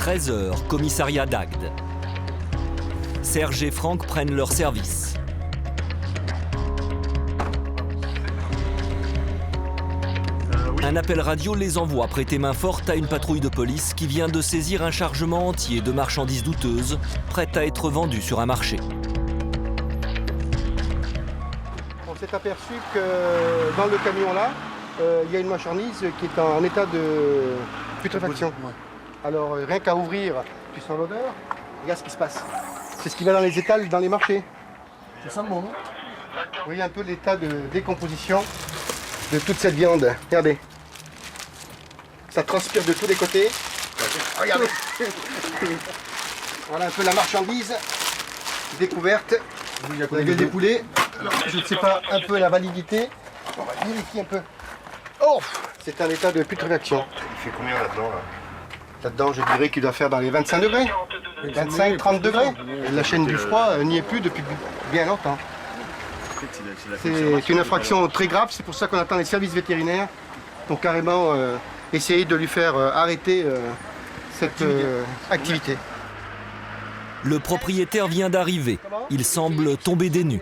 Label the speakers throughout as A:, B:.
A: 13h, commissariat d'Agde. Serge et Franck prennent leur service. Un appel radio les envoie prêter main forte à une patrouille de police qui vient de saisir un chargement entier de marchandises douteuses, prêtes à être vendues sur un marché.
B: On s'est aperçu que dans le camion là, il y a une marchandise qui est en état de putréfaction. Alors rien qu'à ouvrir, tu sens l'odeur, regarde ce qui se passe. C'est ce qui va dans les étals, dans les marchés.
C: Ça sent bon, non?
B: Vous voyez un peu l'état de décomposition de toute cette viande. Regardez. Ça transpire de tous les côtés. Regardez. Voilà un peu la marchandise découverte. La gueule des poulets. Alors, je ne sais pas un peu la validité. On va vérifier un peu. Oh, c'est un état de putréfaction.
D: Il fait combien là-dedans là?
B: Là-dedans, je dirais qu'il doit faire dans les 25 degrés. 25-30 degrés. La chaîne du froid n'y est plus depuis bien longtemps. C'est une infraction très grave, c'est pour ça qu'on attend les services vétérinaires pour carrément essayer de lui faire arrêter cette activité.
A: Le propriétaire vient d'arriver. Il semble tomber des nues.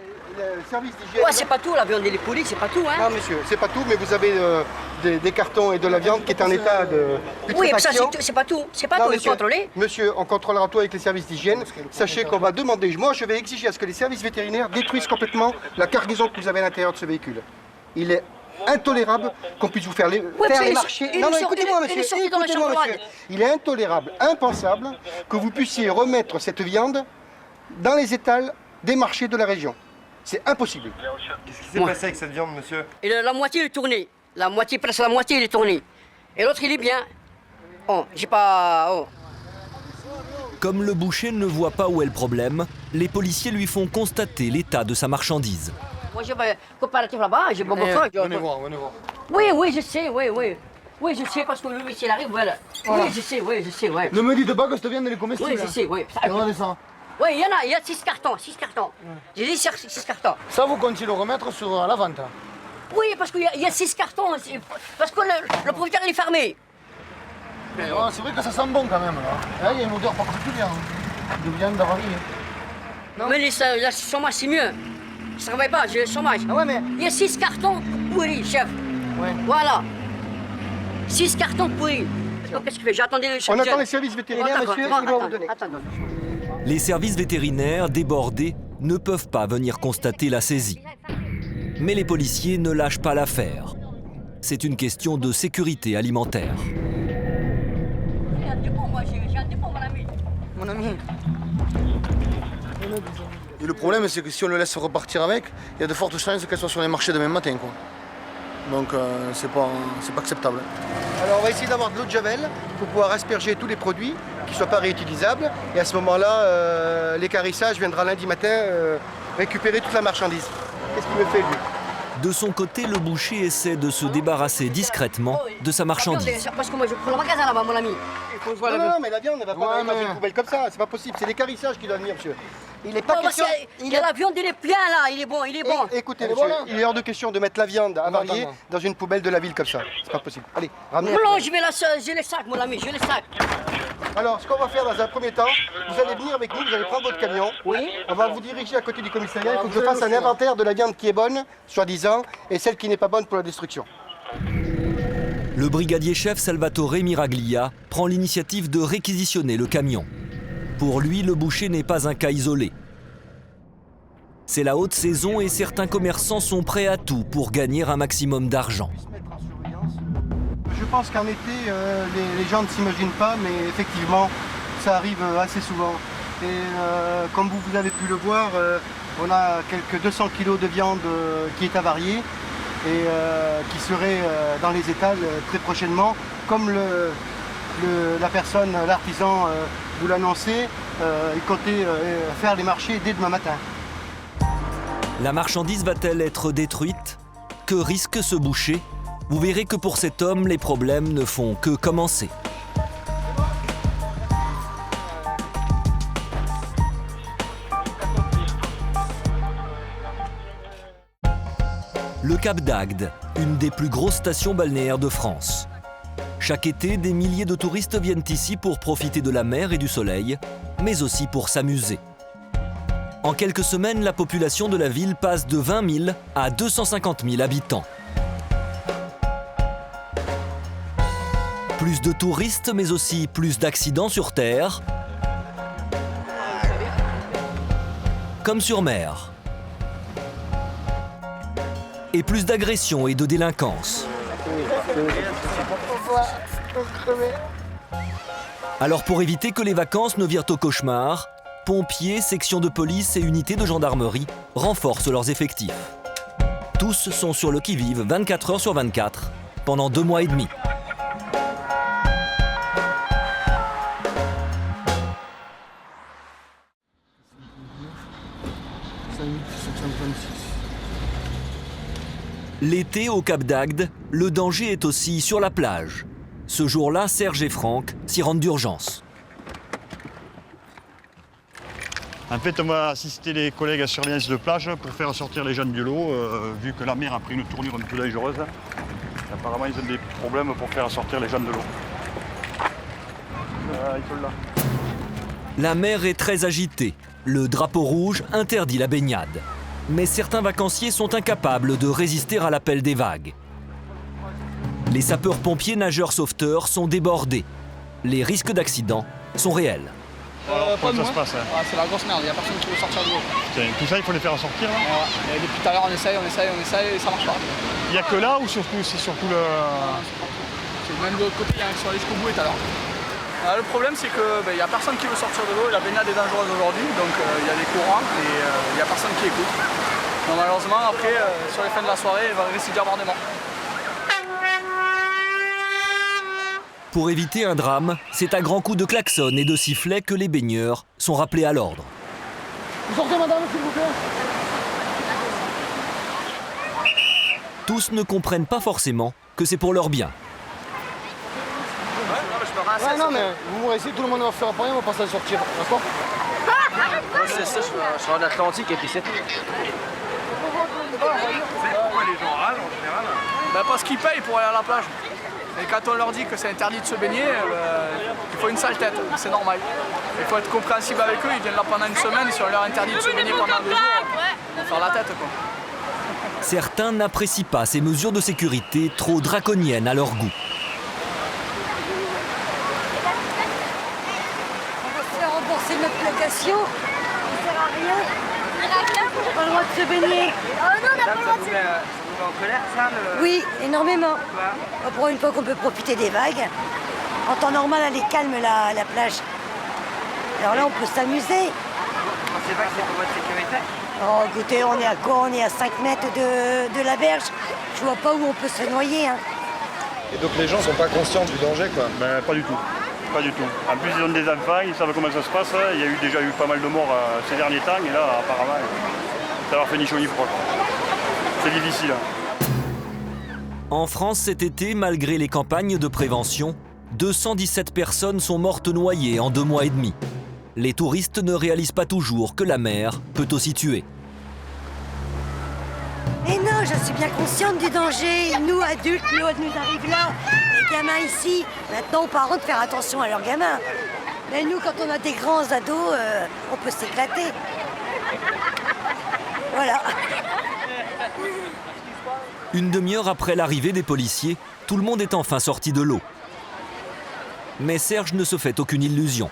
E: Ouais, c'est pas tout, la viande et les poulets, c'est pas tout, hein.
B: Non, monsieur, c'est pas tout, mais vous avez des cartons et de la viande qui est en état de
E: Oui, mais ça,
B: putréfaction.
E: c'est pas tout, c'est pas
B: Non,
E: tout, il faut
B: monsieur,
E: contrôler.
B: monsieur, on contrôlera tout avec les services d'hygiène. Sachez qu'on va demander, moi je vais exiger à ce que les services vétérinaires détruisent complètement la cargaison que vous avez à l'intérieur de ce véhicule. Il est intolérable qu'on puisse vous faire les marchés. Non, écoutez-moi, monsieur, écoutez-moi, monsieur. Il est intolérable, impensable que vous puissiez remettre cette viande dans les étals des marchés de la région. C'est impossible.
D: Qu'est-ce qui s'est passé avec cette viande, monsieur?
E: Et la moitié, il est tourné. La moitié, presque la moitié, il est tourné. Et l'autre, il est bien. Oh, j'ai pas... Oh.
A: Comme le boucher ne voit pas où est le problème, les policiers lui font constater l'état de sa marchandise.
E: Moi, je vais comparatif là-bas, j'ai pas besoin.
C: Venez voir.
E: Oui, je sais, oui. Oui, je sais, parce que le monsieur, il arrive, voilà. Oui, je sais, ouais.
C: Ne me dites pas que cette viande elle est comestible.
E: Oui, je sais, oui.
C: Regardez ça.
E: Oui, il y a 6 cartons. J'ai dit 6 cartons.
C: Ça, vous comptez le remettre à la vente.
E: Oui, parce qu'il y a 6 cartons. Parce que le propriétaire, il est fermé.
C: C'est vrai que ça sent bon quand même. Là, il y a une odeur particulière. De viande avariée.
E: Mais le chômage, c'est mieux. Je travaille pas, j'ai le chômage.
C: Ah ouais, mais...
E: Il y a 6 cartons pourris, chef.
C: Ouais.
E: Voilà. 6 cartons pourris. Donc, qu'est-ce que je fais? J'attendais le chef.
B: On attend les services vétérinaires, monsieur, ils vont vous donner.
E: Attends.
A: Les services vétérinaires, débordés, ne peuvent pas venir constater la saisie. Mais les policiers ne lâchent pas l'affaire. C'est une question de sécurité alimentaire.
E: J'ai un dépôt, moi, j'ai un dépôt, mon ami.
C: Mon ami. Et le problème, c'est que si on le laisse repartir avec, il y a de fortes chances qu'elle soit sur les marchés demain matin, quoi. Donc, c'est pas acceptable.
B: Alors on va essayer d'avoir de l'eau de javel pour pouvoir asperger tous les produits qui ne soient pas réutilisables. Et à ce moment-là, l'équarrissage viendra lundi matin récupérer toute la marchandise. Qu'est-ce qu'il me fait, lui?
A: De son côté, le boucher essaie de se débarrasser discrètement de sa marchandise.
E: Parce que moi, je prends le magasin là-bas, mon ami.
B: Non, mais la viande ne va pas dans une poubelle comme ça. C'est pas possible. C'est l'équarrissage qui doit venir, monsieur. Il n'est pas question...
E: La viande, il est plein là, il est bon.
B: Écoutez, monsieur, il est hors de question de mettre la viande avariée dans une poubelle de la ville comme ça. C'est pas possible. Allez, ramenez.
E: Non, j'ai les sacs, mon ami, j'ai les sacs.
B: Alors, ce qu'on va faire dans un premier temps, vous allez venir avec nous, vous allez prendre votre camion.
E: Oui.
B: On va vous diriger à côté du commissariat. Il faut que je fasse un inventaire de la viande qui est bonne, soi-disant, et celle qui n'est pas bonne pour la destruction.
A: Le brigadier-chef Salvatore Miraglia prend l'initiative de réquisitionner le camion. Pour lui, le boucher n'est pas un cas isolé. C'est la haute saison et certains commerçants sont prêts à tout pour gagner un maximum d'argent.
B: Je pense qu'en été, les gens ne s'imaginent pas, mais effectivement, ça arrive assez souvent. Et comme vous avez pu le voir, on a quelques 200 kilos de viande qui est avariée et qui serait dans les étals très prochainement. Comme la personne, l'artisan vous l'annonçait, il comptait faire les marchés dès demain matin.
A: La marchandise va-t-elle être détruite? Que risque ce boucher? Vous verrez que pour cet homme, les problèmes ne font que commencer. Le Cap d'Agde, une des plus grosses stations balnéaires de France. Chaque été, des milliers de touristes viennent ici pour profiter de la mer et du soleil, mais aussi pour s'amuser. En quelques semaines, la population de la ville passe de 20 000 à 250 000 habitants. Plus de touristes, mais aussi plus d'accidents sur terre, comme sur mer. Et plus d'agressions et de délinquance. Alors pour éviter que les vacances ne virent au cauchemar, pompiers, sections de police et unités de gendarmerie renforcent leurs effectifs. Tous sont sur le qui-vive 24 heures sur 24, pendant 2 mois et demi. L'été, au Cap d'Agde, le danger est aussi sur la plage. Ce jour-là, Serge et Franck s'y rendent d'urgence.
F: En fait, on va assister les collègues à surveillance de plage pour faire sortir les jeunes du lot, vu que la mer a pris une tournure un peu dangereuse. Apparemment, ils ont des problèmes pour faire sortir les jeunes de l'eau. Ils sont là.
A: La mer est très agitée. Le drapeau rouge interdit la baignade. Mais certains vacanciers sont incapables de résister à l'appel des vagues. Les sapeurs-pompiers, nageurs, sauveteurs sont débordés. Les risques d'accident sont réels.
F: Comment ça se passe hein?
G: C'est la grosse merde, il n'y a personne qui veut sortir de l'eau.
F: Tout ça, il faut les faire sortir là
G: Et depuis tout à l'heure, on essaye, et ça marche pas.
F: Il n'y a que là ou surtout, c'est surtout le...
G: Même de l'autre côté, il y a un sur les Escouboués tout à l'heure. Le problème, c'est qu'il n'y a personne qui veut sortir de l'eau et la baignade est dangereuse aujourd'hui, donc il y a des courants et il n'y a personne qui écoute. Donc, malheureusement, après, sur les fins de la soirée, il va risquer d'y avoir des morts.
A: Pour éviter un drame, c'est à grands coups de klaxon et de sifflet que les baigneurs sont rappelés à l'ordre.
B: Vous sortez, madame, s'il vous plaît.
A: Tous ne comprennent pas forcément que c'est pour leur bien.
C: Ouais, non, mais vous m'aurez essayé, tout le monde va faire pareil, on va pas s'en sortir, d'accord?
G: Moi, c'est ça, je suis en Atlantique et puis c'est tout.
D: Pourquoi les gens râlent en général?
G: Parce qu'ils payent pour aller à la plage. Et quand on leur dit que c'est interdit de se baigner, il faut une sale tête, c'est normal. Il faut être compréhensible avec eux, ils viennent là pendant une semaine, et si on leur interdit de se baigner pendant 2 jours, ils vont faire la tête quoi.
A: Certains n'apprécient pas ces mesures de sécurité trop draconiennes à leur goût.
H: On va se faire rembourser notre location, ça sert à rien. On n'a pas le droit de se baigner. Oh non, on n'a pas le droit de se baigner.
G: En colère, ça
H: Oui, énormément. Pour une fois qu'on peut profiter des vagues. En temps normal, elle est calme la plage. Alors là, on peut s'amuser.
G: Vous pensez pas que c'est pour votre sécurité?
H: Oh, écoutez, on est à quoi? On est à 5 mètres de la berge. Je vois pas où on peut se noyer. Hein.
I: Et donc les gens sont pas conscients du danger, quoi?
F: Pas du tout. Pas du tout. En plus, ils ont des enfants, ils savent comment ça se passe. Il y a déjà eu pas mal de morts ces derniers temps, et là, apparemment, ça leur fait ni chaud ni froid. C'est difficile.
A: En France cet été, malgré les campagnes de prévention, 217 personnes sont mortes noyées en 2 mois et demi. Les touristes ne réalisent pas toujours que la mer peut aussi tuer.
H: Mais non, je suis bien consciente du danger. Nous, adultes, l'eau nous arrive là. Les gamins ici, maintenant aux parents de faire attention à leurs gamins. Mais nous, quand on a des grands ados, on peut s'éclater. Voilà.
A: Une demi-heure après l'arrivée des policiers, tout le monde est enfin sorti de l'eau. Mais Serge ne se fait aucune illusion.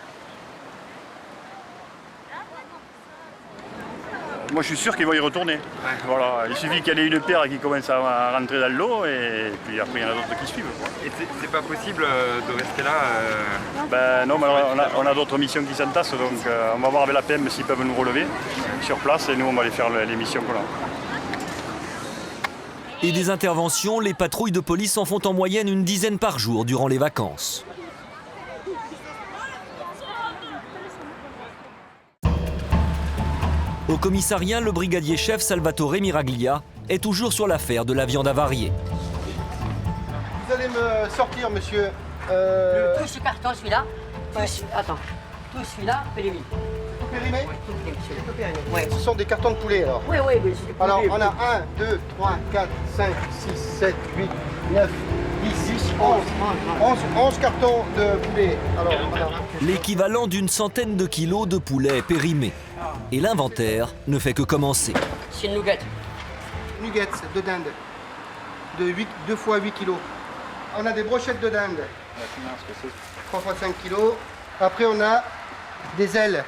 F: Moi, je suis sûr qu'ils vont y retourner. Ouais. Voilà. Il suffit qu'il y ait une paire qui commence à rentrer dans l'eau et puis après, il y en a d'autres qui suivent. Quoi.
D: Et c'est pas possible de rester là
F: Non, mais on a d'autres missions qui s'entassent, donc on va voir avec la PM s'ils peuvent nous relever sur place et nous, on va aller faire les missions qu'on a.
A: Et des interventions, les patrouilles de police en font en moyenne une dizaine par jour durant les vacances. Au commissariat, le brigadier-chef Salvatore Miraglia est toujours sur l'affaire de la viande avariée.
B: Vous allez me sortir, monsieur.
E: Tout ce carton, celui-là. Attends. Tout celui-là, périmé.
B: Tout périmé?
E: Oui, tout périmé, monsieur. Tout périmé. Ouais.
B: Ce sont des cartons de poulet, alors?
E: Oui, mais c'est des
B: Alors,
E: poulets.
B: on a 1, 2, 3, 4, 5, 6, 7, 8, 9, 10, 10. 11 cartons de poulet. Alors,
A: L'équivalent d'une centaine de kilos de poulet périmés. Et l'inventaire ne fait que commencer.
E: C'est une nougat.
B: nuggets de dinde de 2 fois 8 kilos. On a des brochettes de dinde. 3 fois 5 kilos. Après, on a des ailes.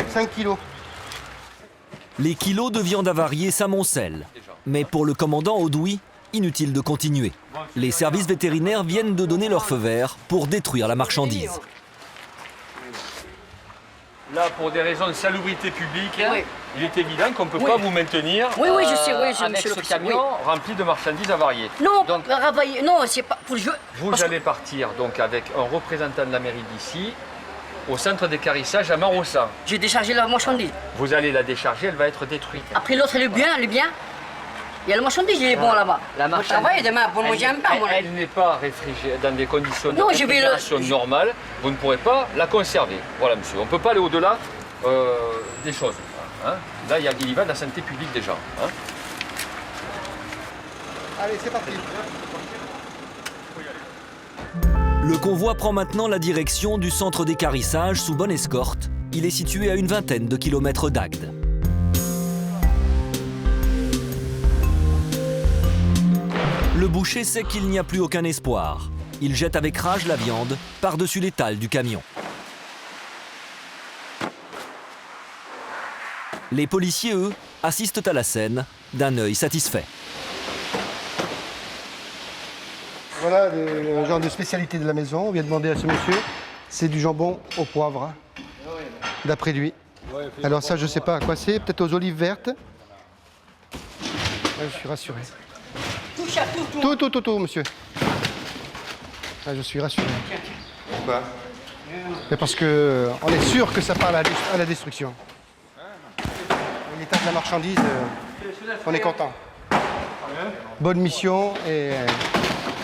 B: 5 kilos.
A: Les kilos de viande avariée s'amoncellent. Mais pour le commandant Audouy, inutile de continuer. Les services vétérinaires viennent de donner leur feu vert pour détruire la marchandise.
J: Là, pour des raisons de salubrité publique,
E: Oui.
J: il est évident qu'on ne peut pas vous maintenir
E: Oui, je sais, oui,
J: avec
E: monsieur
J: ce
E: l'officier,
J: camion rempli de marchandises avariées.
E: Non,
J: Donc,
E: non, c'est pas pour le jeu.
J: vous allez partir donc avec un représentant de la mairie d'ici au centre d'équarrissage à Marossa.
E: J'ai déchargé la marchandise.
J: Vous allez la décharger, elle va être détruite.
E: Après l'autre, le bien. Il y a le marchandise, il est bon là-bas. On travaille demain pour manger un pain.
J: Elle n'est pas réfrigérée dans des conditions
E: Non,
J: de
E: je vais
J: réfrigération normales. Vous ne pourrez pas la conserver. Voilà, monsieur. On ne peut pas aller au-delà des choses. Hein. Là, il y va de la santé publique des gens. Hein.
B: Allez, c'est parti.
A: Le convoi prend maintenant la direction du centre d'équarrissage sous bonne escorte. Il est situé à une vingtaine de kilomètres d'Agde. Le boucher sait qu'il n'y a plus aucun espoir. Il jette avec rage la viande par-dessus l'étal du camion. Les policiers, eux, assistent à la scène d'un œil satisfait.
B: Voilà le genre de spécialité de la maison. On vient demander à ce monsieur. C'est du jambon au poivre, hein, d'après lui. Alors ça, je sais pas à quoi c'est. Peut-être aux olives vertes. Ouais, je suis rassuré.
E: Touche à tout.
B: Tout, monsieur. Ah, je suis rassuré.
I: Pourquoi?
B: Mais parce que on est sûr que ça parle à la destruction. L'état de la marchandise, on est content. Bonne mission et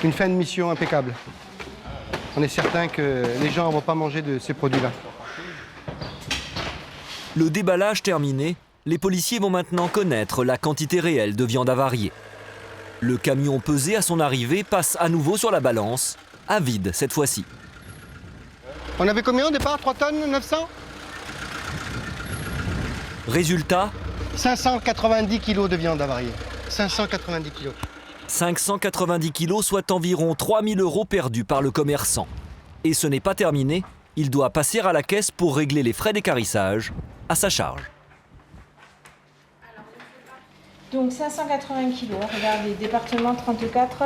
B: une fin de mission impeccable. On est certain que les gens ne vont pas manger de ces produits-là.
A: Le déballage terminé, les policiers vont maintenant connaître la quantité réelle de viande avariée. Le camion pesé à son arrivée passe à nouveau sur la balance, à vide cette fois-ci.
B: On avait combien au départ? 3 tonnes 900?
A: Résultat,
B: 590 kilos de viande avariée. 590 kilos.
A: 590 kilos, soit environ 3 000 € perdus par le commerçant. Et ce n'est pas terminé, il doit passer à la caisse pour régler les frais d'équarrissage à sa charge.
K: Donc 580 kilos, regardez, département 34,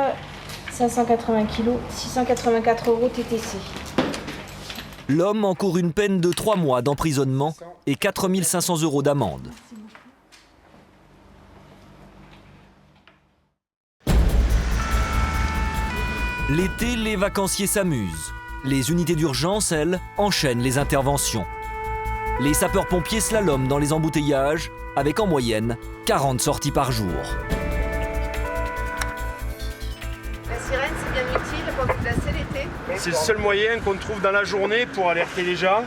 K: 580 kilos, 684 € TTC.
A: L'homme encourt une peine de 3 mois d'emprisonnement et 4 500 € d'amende. L'été, les vacanciers s'amusent. Les unités d'urgence, elles, enchaînent les interventions. Les sapeurs-pompiers slaloment dans les embouteillages, avec en moyenne 40 sorties par jour.
L: La sirène, c'est bien utile pour vous placer l'été.
M: C'est le seul moyen qu'on trouve dans la journée pour alerter les gens.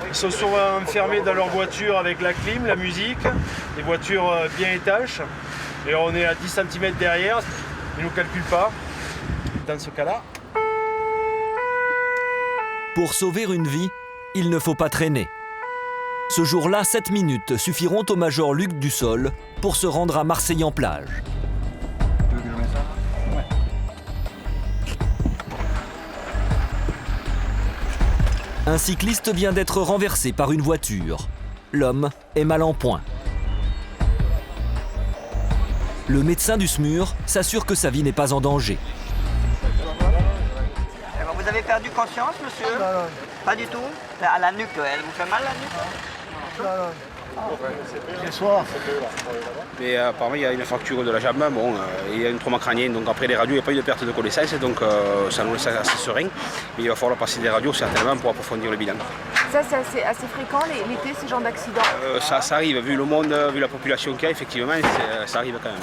M: Ils sont souvent enfermés dans leur voiture avec la clim, la musique, les voitures bien étanches. Et on est à 10 cm derrière, ils ne nous calculent pas. Dans ce cas-là.
A: Pour sauver une vie, il ne faut pas traîner. Ce jour-là, 7 minutes suffiront au major Luc Dussol pour se rendre à Marseille-en-Plage. Un cycliste vient d'être renversé par une voiture. L'homme est mal en point. Le médecin du SMUR s'assure que sa vie n'est pas en danger.
N: Vous avez perdu conscience, monsieur?
B: Non.
N: Pas du tout? À la nuque, elle vous fait mal la nuque?
B: Non. Ce soir.
O: Mais apparemment, il y a une fracture de la jambe, bon, il y a un trauma crânien, donc après les radios, il n'y a pas eu de perte de connaissance, donc ça nous laisse assez serein. Mais il va falloir passer des radios certainement pour approfondir le bilan.
L: Ça, c'est assez fréquent, l'été, ces genres d'accidents?
O: Ça arrive, vu le monde, vu la population qu'il y a, effectivement, ça arrive quand même.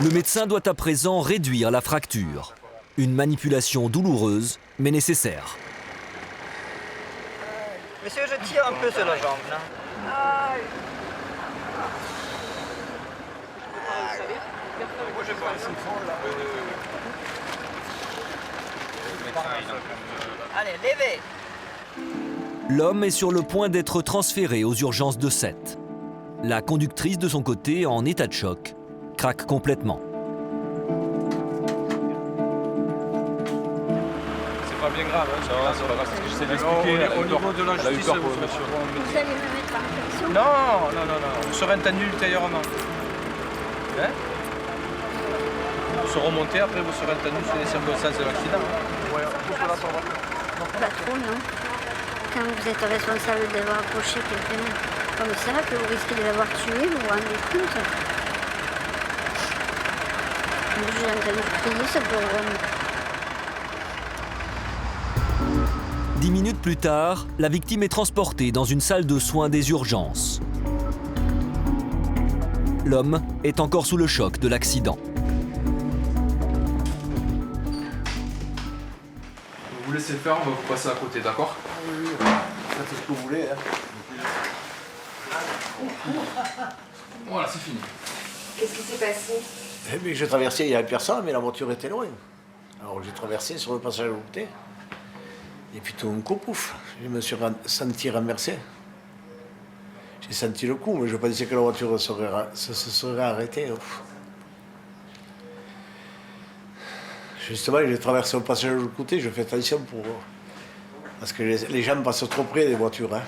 A: Le médecin doit à présent réduire la fracture. Une manipulation douloureuse, mais nécessaire.
N: Monsieur, je tire un peu sur la jambe, là. Allez, levez.
A: L'homme est sur le point d'être transféré aux urgences de Sète. La conductrice, de son côté, en état de choc, craque complètement.
I: C'est pas bien grave, hein, ça va, c'est pas grave, c'est ce que j'essaie d'expliquer.
M: Au niveau de la justice, vous
H: allez me mettre en pression?
I: Non, vous serez entendu ultérieurement. Hein? Vous serez remonté, après vous serez entendu sur les circonstances de l'accident.
H: Pas trop, non. Quand vous êtes responsable d'avoir approché quelqu'un comme ça, que vous risquez de l'avoir tué, vous vous rendez compte? J'ai entendu crier, ça peut vraiment.
A: 10 minutes plus tard, la victime est transportée dans une salle de soins des urgences. L'homme est encore sous le choc de l'accident.
I: Vous laissez faire, on va vous passer à côté, d'accord?
C: Oui, faites ce que vous voulez. Hein.
I: Voilà, c'est fini.
L: Qu'est-ce qui s'est passé?
C: Eh bien, j'ai traversé, il n'y avait personne, mais la voiture était loin. Alors j'ai traversé sur le passage à côté. Et puis tout d'un coup, pouf, je me suis senti renversé. J'ai senti le coup, mais je pensais que la voiture se serait arrêtée. Ouf. Justement, j'ai traversé le passage de l'autre côté, je fais attention pour... Parce que les gens passent trop près des voitures. Hein.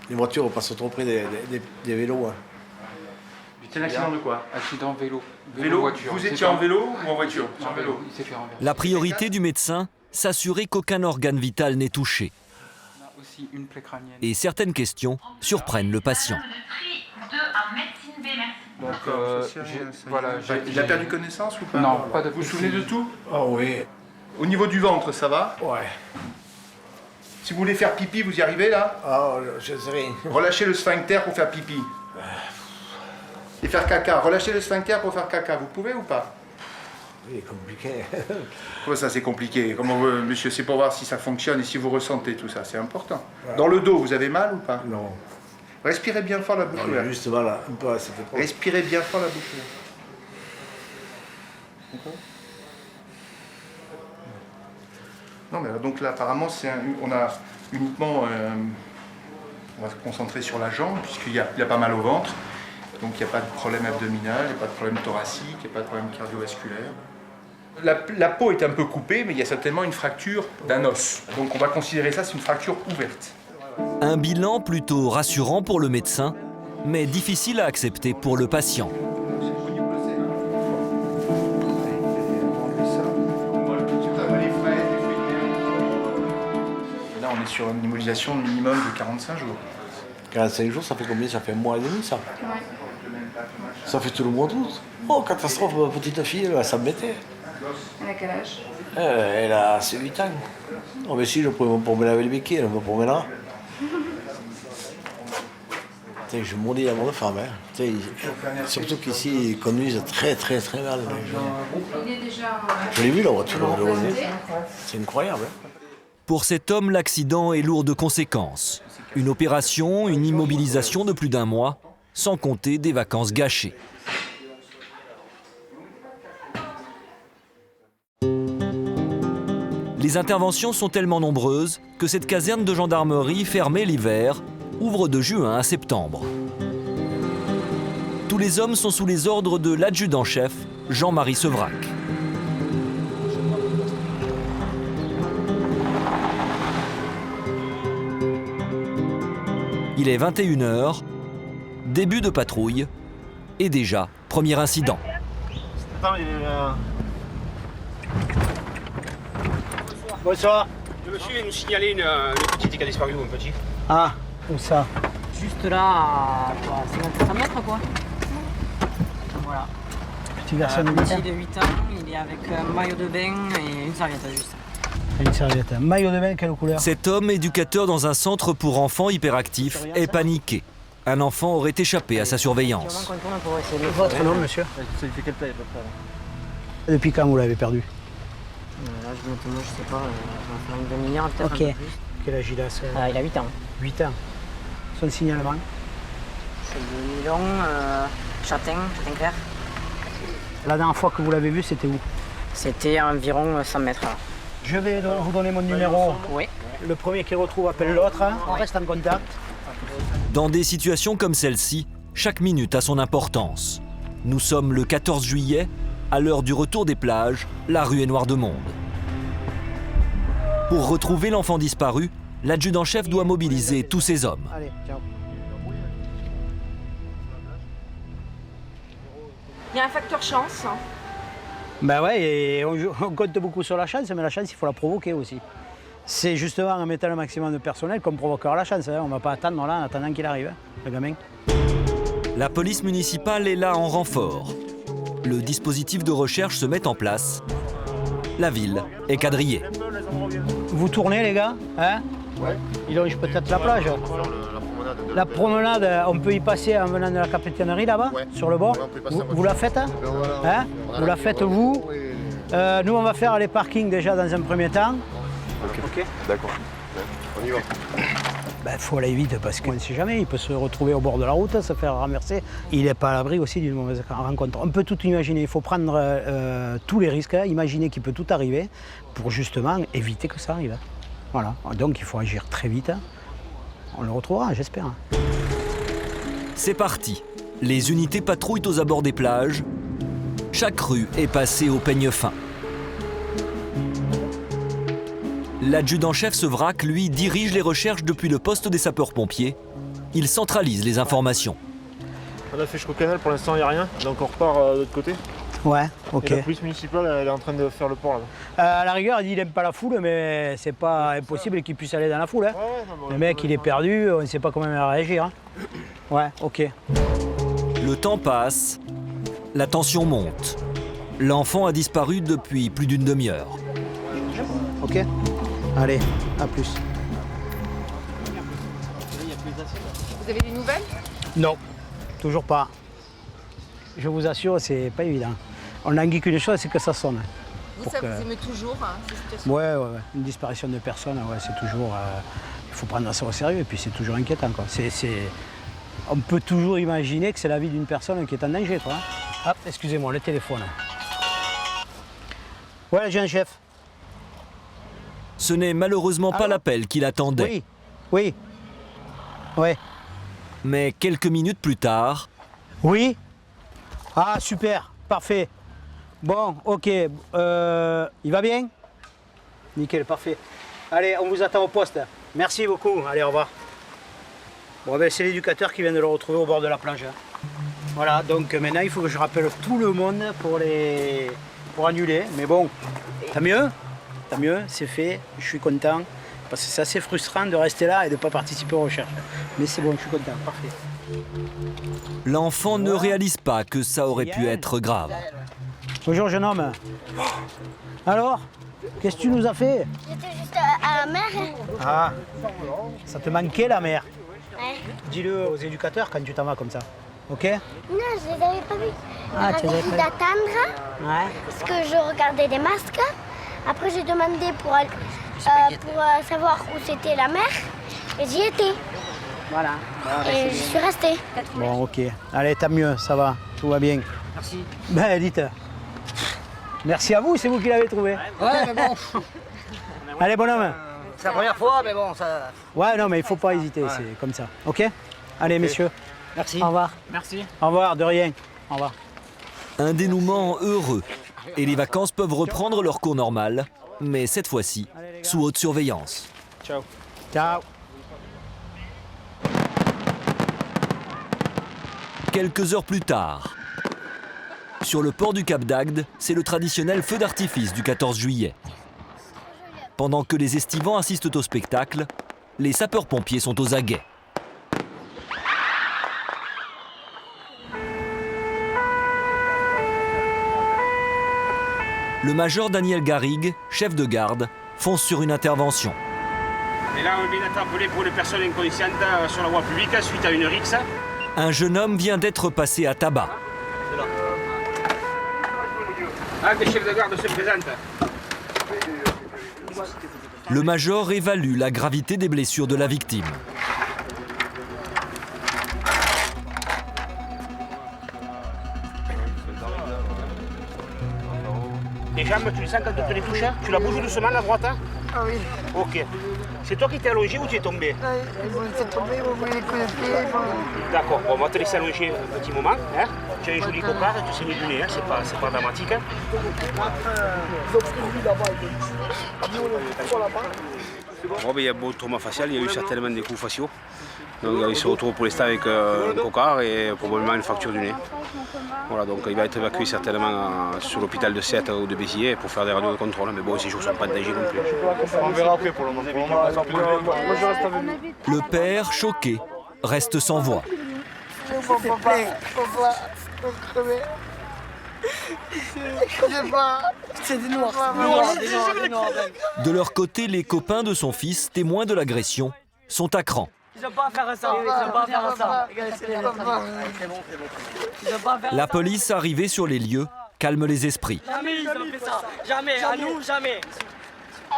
C: Les voitures passent trop près des vélos. Hein.
D: C'est un accident de quoi? Accident vélo.
M: Voiture. Vous étiez en vélo ou en voiture?
D: En vélo. Il s'est fait renverser.
A: La priorité du médecin, s'assurer qu'aucun organe vital n'est touché.
D: On a aussi une plaie crânienne.
A: Et certaines questions surprennent le patient.
D: Donc, voilà,
M: il a perdu connaissance ou pas?
D: Non, pas de.
M: Vous vous souvenez de tout?
C: Ah oui.
M: Au niveau du ventre, ça va?
C: Ouais.
M: Si vous voulez faire pipi, vous y arrivez là?
C: Ah, je sais rien.
M: Relâchez le sphincter pour faire pipi. Et faire caca. Relâchez le sphincter pour faire caca. Vous pouvez ou pas?
C: Oui, compliqué.
M: Comment ça, c'est compliqué? Monsieur, c'est pour voir si ça fonctionne et si vous ressentez tout ça. C'est important. Dans le dos, vous avez mal ou pas?
C: Non.
M: Respirez bien fort la bouche ouverte.
C: Juste voilà, un peu, ça fait pas.
M: Respirez bien fort la bouche ouverte. Non, mais donc là, apparemment, on a uniquement... on va se concentrer sur la jambe, puisqu'il y a pas mal au ventre. Donc il n'y a pas de problème abdominal, il n'y a pas de problème thoracique, il n'y a pas de problème cardiovasculaire. La peau est un peu coupée, mais il y a certainement une fracture d'un os. Donc on va considérer ça, c'est une fracture ouverte.
A: Un bilan plutôt rassurant pour le médecin, mais difficile à accepter pour le patient.
M: Là, on est sur une immobilisation minimum de 45 jours.
C: 45 jours, ça fait combien? Ça fait un mois et demi, ça?
L: Ouais.
C: Ça fait tout le mois d'août. Oh, catastrophe, ma petite fille, elle va s'embêter.
L: Elle a quel âge?
C: Elle a 8 ans. Oh, mais si, je pourrais me promener avec les béquilles, elle me promènera. Je maudis la bonne femme. Hein. Surtout qu'ici, ils conduisent très mal.
L: Il est déjà...
C: Je l'ai vu, la voiture. C'est incroyable. Hein.
A: Pour cet homme, l'accident est lourd de conséquences. Une opération, une immobilisation de plus d'1 mois, sans compter des vacances gâchées. Les interventions sont tellement nombreuses que cette caserne de gendarmerie fermée l'hiver ouvre de juin à septembre. Tous les hommes sont sous les ordres de l'adjudant-chef, Jean-Marie Sevrac. Il est 21h, début de patrouille, et déjà, premier incident.
C: Bonsoir.
O: Le monsieur vient nous signaler une petite qui a disparu, un petit.
C: Ah, où ça?
N: Juste là, à 100 mètres quoi. Voilà.
C: Petit garçon de
N: petit de 8 ans, il est avec un maillot de bain et une serviette juste.
C: Une serviette. Un maillot de bain, quelle couleur?
A: Cet homme, éducateur dans un centre pour enfants hyperactifs, est paniqué. Un enfant aurait échappé à sa surveillance.
C: Votre nom, monsieur? Ça lui fait quelle taille à peu près? Depuis quand vous l'avez perdu?
N: Là, je sais pas, on va faire une demi-heure peut-être.
C: Ok. Quel âge il a?
N: Il a 8 ans.
C: 8 ans. Son signalement?
N: C'est de Milon, châtain clair.
C: La dernière fois que vous l'avez vu, c'était où?
N: C'était à environ 100 mètres.
P: Je vais vous donner mon numéro.
N: Oui.
P: Le premier qui retrouve appelle l'autre. On reste en contact.
A: Dans des situations comme celle-ci, chaque minute a son importance. Nous sommes le 14 juillet, à l'heure du retour des plages, la rue est noire de monde. Pour retrouver l'enfant disparu, l'adjudant-chef doit mobiliser tous ses hommes.
P: Allez, ciao.
K: Il y a un facteur chance.
P: Ben ouais, et on compte beaucoup sur la chance, mais la chance, il faut la provoquer aussi. C'est justement en mettant le maximum de personnel qu'on provoquera la chance. On ne va pas attendre là, en attendant qu'il arrive, le gamin.
A: La police municipale est là en renfort. Le dispositif de recherche se met en place. La ville est quadrillée.
P: Vous tournez, les gars, hein?
B: Ouais.
P: Il longe peut-être la plage. La promenade, on peut y passer en venant de la capitainerie là-bas, sur le bord. Vous la faites, hein? Vous la faites, vous. Nous, on va faire les parkings déjà dans un premier temps.
Q: Ok. D'accord. On y va.
P: Il faut aller vite parce qu'on ne sait jamais, il peut se retrouver au bord de la route, se faire renverser. Il n'est pas à l'abri aussi d'une mauvaise rencontre. On peut tout imaginer, il faut prendre tous les risques, imaginer qu'il peut tout arriver pour justement éviter que ça arrive. Voilà, donc il faut agir très vite. On le retrouvera, j'espère.
A: C'est parti. Les unités patrouillent aux abords des plages. Chaque rue est passée au peigne fin. L'adjudant-chef Sevrac, lui, dirige les recherches depuis le poste des sapeurs-pompiers. Il centralise les informations.
M: On a fait jusqu'au canal, pour l'instant il n'y a rien, donc on repart de l'autre côté.
P: Ouais, ok.
M: Et la police municipale, elle est en train de faire le port là-bas.
P: À la rigueur, il dit qu'il n'aime pas la foule, mais c'est pas impossible qu'il puisse aller dans la foule. Hein. Le mec, il est perdu, on ne sait pas comment il va réagir. Hein. Ouais, ok.
A: Le temps passe, la tension monte. L'enfant a disparu depuis plus d'une demi-heure.
P: Ok. Allez, à plus.
L: Vous avez des nouvelles?
P: Non, toujours pas. Je vous assure, c'est pas évident. On n'en dit qu'une chose, c'est que ça sonne.
L: Vous aimez toujours ces situations?
P: Ouais. Une disparition de personnes, c'est toujours... il faut prendre ça au sérieux et puis c'est toujours inquiétant, quoi. On peut toujours imaginer que c'est la vie d'une personne qui est en danger, quoi. Hop, excusez-moi, le téléphone. Ouais, j'ai un chef.
A: Ce n'est malheureusement pas l'appel qu'il attendait.
P: Oui.
A: Mais quelques minutes plus tard...
P: Oui. Ah, super, parfait. Bon, ok. Il va bien? Nickel, parfait. Allez, on vous attend au poste. Merci beaucoup. Allez, au revoir. Bon, ben, c'est l'éducateur qui vient de le retrouver au bord de la plage. Voilà, donc maintenant, il faut que je rappelle tout le monde pour annuler. Mais bon, tant mieux, c'est fait. Je suis content. Parce que c'est assez frustrant de rester là et de ne pas participer aux recherches. Mais c'est bon, je suis content, parfait.
A: L'enfant ne réalise pas que ça aurait pu être grave.
P: Bonjour, jeune homme. Alors, qu'est-ce que tu nous as fait?
R: J'étais juste à la mer.
P: Ah, ça te manquait la mer?
R: Ouais.
P: Dis-le aux éducateurs quand tu t'en vas comme ça, ok?
R: Non, je les avais pas vus.
P: Ah, tu les avais
R: dit
P: pas
R: d'attendre.
P: Ouais.
R: Parce que je regardais les masques. Après, j'ai demandé pour savoir où c'était la mer. Et j'y étais.
P: Voilà.
R: Et je suis restée.
P: Bon, ok. Allez, tant mieux, ça va, tout va bien.
N: Merci.
P: Ben, dites. Merci à vous, c'est vous qui l'avez trouvé.
N: Ouais, mais bon.
P: Allez, bonhomme.
N: C'est la première fois, mais bon, ça...
P: Ouais, non, mais il faut pas hésiter, c'est comme ça. Ok? Allez, messieurs.
N: Merci.
P: Au revoir.
N: Merci.
P: Au revoir, de rien. Au revoir.
A: Un dénouement heureux. Et les vacances peuvent reprendre leur cours normal, mais cette fois-ci, sous haute surveillance.
P: Ciao. Ciao.
A: Quelques heures plus tard, sur le port du Cap d'Agde, c'est le traditionnel feu d'artifice du 14 juillet. Pendant que les estivants assistent au spectacle, les sapeurs-pompiers sont aux aguets. Le major Daniel Garrigue, chef de garde, fonce sur une intervention.
O: Et là, on vient d'être appelé pour une personne inconsciente sur la voie publique suite à une rixe.
A: Un jeune homme vient d'être passé à tabac.
O: Ah, le chef de garde se présente.
A: Le major évalue la gravité des blessures de la victime.
O: Les jambes tu les sens quand tu te les touches? Tu la bouges doucement la droite?
S: Ah oui.
O: Ok. C'est toi qui t'es allongé ou tu es tombé?
S: Ils vont se tomber, ils vont me les coups de pied.
O: D'accord, bon, on va te laisser allonger un petit moment. Hein. Tu as un joli cocard et tu saignes du nez, hein. C'est pas dramatique. Hein. Bon, il y a beau trauma facial, il y a eu certainement des coups faciaux. Donc il se retrouve pour l'instant avec un cocard et probablement une fracture du nez. Voilà, donc il va être évacué certainement sur l'hôpital de Sète ou de Béziers pour faire des radios de contrôle. Mais bon, ces jours ne sont pas en danger non plus.
Q: On verra après pour le moment.
A: Le père, choqué, reste sans voix.
S: C'est des noirs.
A: De leur côté, les copains de son fils, témoins de l'agression, sont à cran.
N: Ils n'ont pas à faire ça. Ils n'ont pas à faire ça.
A: La police, arrivée sur les lieux, calme les esprits.
N: Jamais ils ont fait ça. Jamais. À nous, jamais.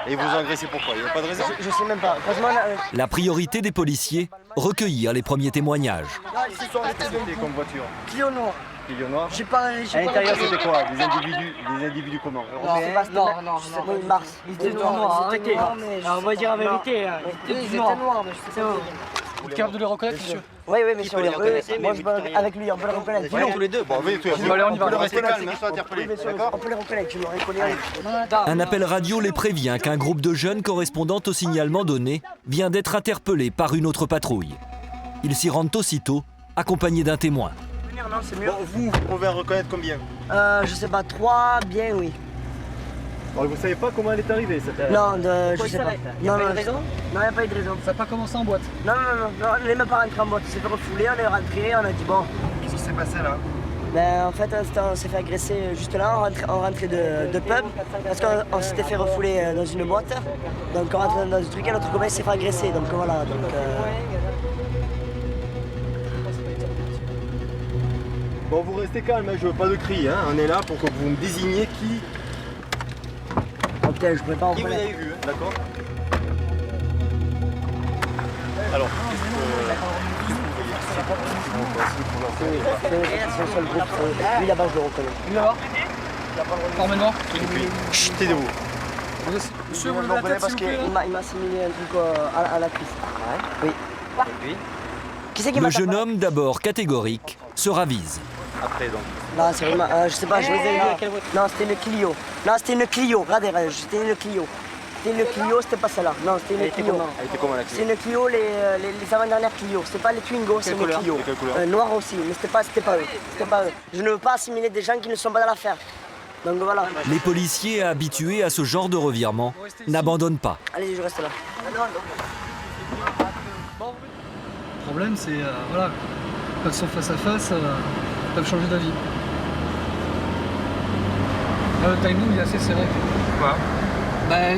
Q: Et vous agressez pourquoi? Il n'y a pas de raison?
N: Je sais même pas. Franchement,
A: La priorité des policiers, recueillir les premiers témoignages.
N: ils se sont arrêtés.
Q: C'était comme voiture?
N: Clio noir.
Q: Clio noir?
N: J'ai pas.
Q: À l'intérieur, c'était quoi? Des individus comment?
N: Non, Mars. Ils étaient noirs, arrêtez. On va dire la vérité. Ils étaient noirs, mais je sais pas.
G: Vous êtes capable de les reconnaître, monsieur?
N: Oui, mais sur les reconnaître. Moi, avec lui, on peut les reconnaître.
Q: Tous les deux. Bon, allez, on y va. Restez calme, ils sont interpellés. D'accord?
N: On peut les reconnaître, je me reconnais.
A: Un appel radio les prévient qu'un groupe de jeunes correspondant au signalement donné vient d'être interpellé par une autre patrouille. Ils s'y rendent aussitôt, accompagnés d'un témoin.
N: Non, c'est mieux.
Q: Bon, vous pouvez en reconnaître combien?
N: Je sais pas, 3, bien, oui.
Q: Bon, vous savez pas comment elle est arrivée cette...
N: Non, je sais pas.
S: Il n'y a pas eu de raison?
N: Non, il n'y a pas eu de raison.
G: Ça n'a pas commencé en boîte?
N: Non, on n'est même pas rentré en boîte. On s'est fait refouler, on est rentré, on a dit bon.
Q: Qu'est-ce qui s'est passé là?
N: Ben, en fait, on s'est fait agresser juste là, on rentrait de pub, parce qu'on s'était fait refouler dans une boîte. Donc on rentrait dans un truc et notre copain s'est fait agresser. Donc voilà.
Q: Bon, vous restez calme, hein, je veux pas de cris, hein. On est là pour que vous me désigniez qui...
N: Ok, je pourrais pas en
Q: Qui vous
N: reconnaître.
Q: avez vu, hein, d'accord? Alors,
N: C'est le seul groupe. Lui là-bas, je le reconnais.
G: Lui là-bas? Emmène-moi.
Q: Chut, taisez-vous.
G: Monsieur, vous levez la tête, s'il vous plaît.
N: Il m'a assimilé un truc à la cuisse. Oui. Qui c'est qui
A: Le
N: m'a
A: jeune
N: tapé?
A: homme, d'abord catégorique, se ravise.
Q: Après donc.
N: Non, c'est vraiment. Je sais pas, je vais dire. Non, c'était une Clio. Non, c'était une Clio. Regardez, c'était une Clio. C'était une Clio, c'était pas celle-là. Non, c'était une Clio.
Q: Elle était comment la Clio?
N: C'est une Clio, les avant-dernières Clio. C'était pas les Twingo, c'est une Clio.
Q: Quelle couleur?
N: Noir aussi, mais c'était pas eux. C'était pas eux. Je ne veux pas assimiler des gens qui ne sont pas dans l'affaire. Donc voilà.
A: Les policiers habitués à ce genre de revirement n'abandonnent pas.
N: Allez, je reste là.
G: Le problème, c'est voilà, quand ils sont face à face, ils peuvent changer d'avis. Là, le timing il est assez serré.
D: Pourquoi?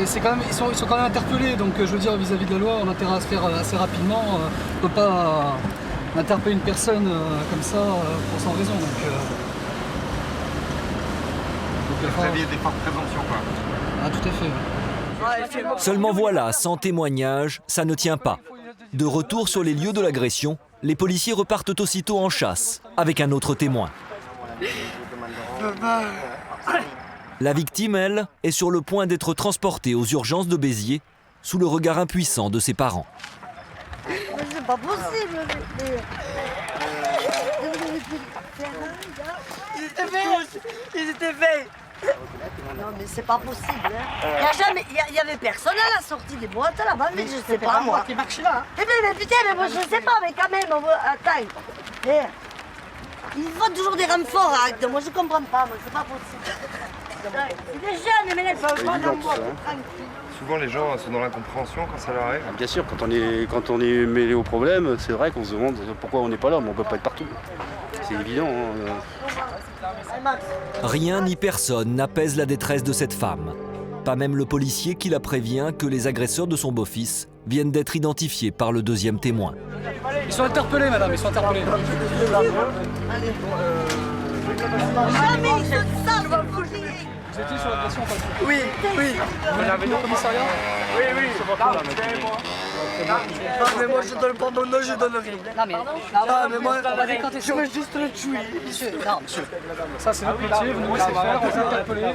G: C'est quand même, ils sont quand même interpellés, donc je veux dire vis-à-vis de la loi, on a intérêt à se faire assez rapidement. On ne peut pas interpeller une personne comme ça pour sans raison.
D: Vous aviez des fortes présomptions, quoi.
G: Ah, tout à fait.
A: Seulement voilà, sans témoignage, ça ne tient pas. De retour sur les lieux de l'agression, les policiers repartent aussitôt en chasse, avec un autre témoin. La victime, elle, est sur le point d'être transportée aux urgences de Béziers, sous le regard impuissant de ses parents.
H: C'est pas possible.
N: Ils étaient faits.
H: Non mais c'est pas possible. Hein. Il y avait personne à la sortie des boîtes là-bas, mais je sais pas moi.
N: qui marche là.
H: Mais putain, mais moi je sais pas, mais quand même, attends. Il faut toujours des renforts à Agde, moi je comprends pas, moi c'est pas possible. C'est des jeunes, mais ils peuvent pas dans moi, tranquille.
D: Souvent, les gens sont dans l'incompréhension quand ça leur arrive.
O: Bien sûr, quand on est mêlé au problème, c'est vrai qu'on se demande pourquoi on n'est pas là, mais on ne peut pas être partout. C'est évident.
A: Rien ni personne n'apaise la détresse de cette femme. Pas même le policier qui la prévient que les agresseurs de son beau-fils viennent d'être identifiés par le deuxième témoin.
G: Ils sont interpellés, madame, ils sont interpellés.
H: Ah mais ils sont ça,
G: Vous étiez sur l'agression ou pas?
S: Oui, oui.
G: Vous l'avez dit au commissariat?
S: Oui, oui. Non, mais moi je donne pas mon nom, je donne rien.
E: Non, mais.
S: Non, mais moi, je veux juste le tuer.
E: Monsieur, non, monsieur.
G: Ça, c'est notre métier, vous nous laissez faire, on va interpeller.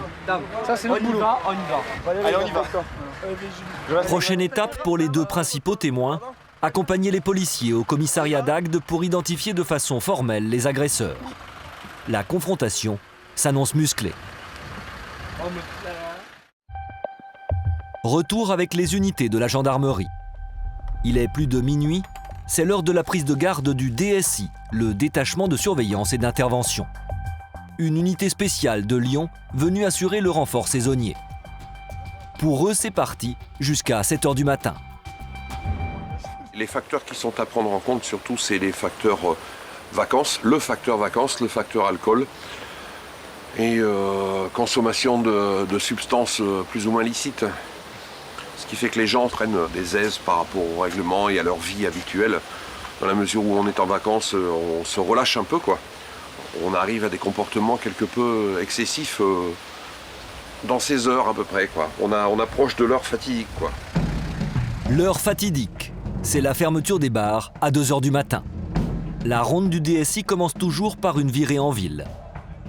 G: Ça, c'est notre boulot.
Q: On y va. Allez, on y va.
A: Prochaine étape pour les deux principaux témoins, accompagner les policiers au commissariat d'Agde pour identifier de façon formelle les agresseurs. La confrontation s'annonce musclée. Retour avec les unités de la gendarmerie. Il est plus de minuit, c'est l'heure de la prise de garde du DSI, le détachement de surveillance et d'intervention. Une unité spéciale de Lyon venue assurer le renfort saisonnier. Pour eux, c'est parti jusqu'à 7 h du matin.
T: Les facteurs qui sont à prendre en compte, surtout, c'est les facteurs vacances, le facteur alcool et consommation de substances plus ou moins licites. Ce qui fait que les gens prennent des aises par rapport au règlement et à leur vie habituelle. Dans la mesure où on est en vacances, on se relâche un peu, quoi. On arrive à des comportements quelque peu excessifs dans ces heures à peu près, quoi. On approche de l'heure fatidique, quoi.
A: L'heure fatidique, c'est la fermeture des bars à 2 h du matin. La ronde du DSI commence toujours par une virée en ville.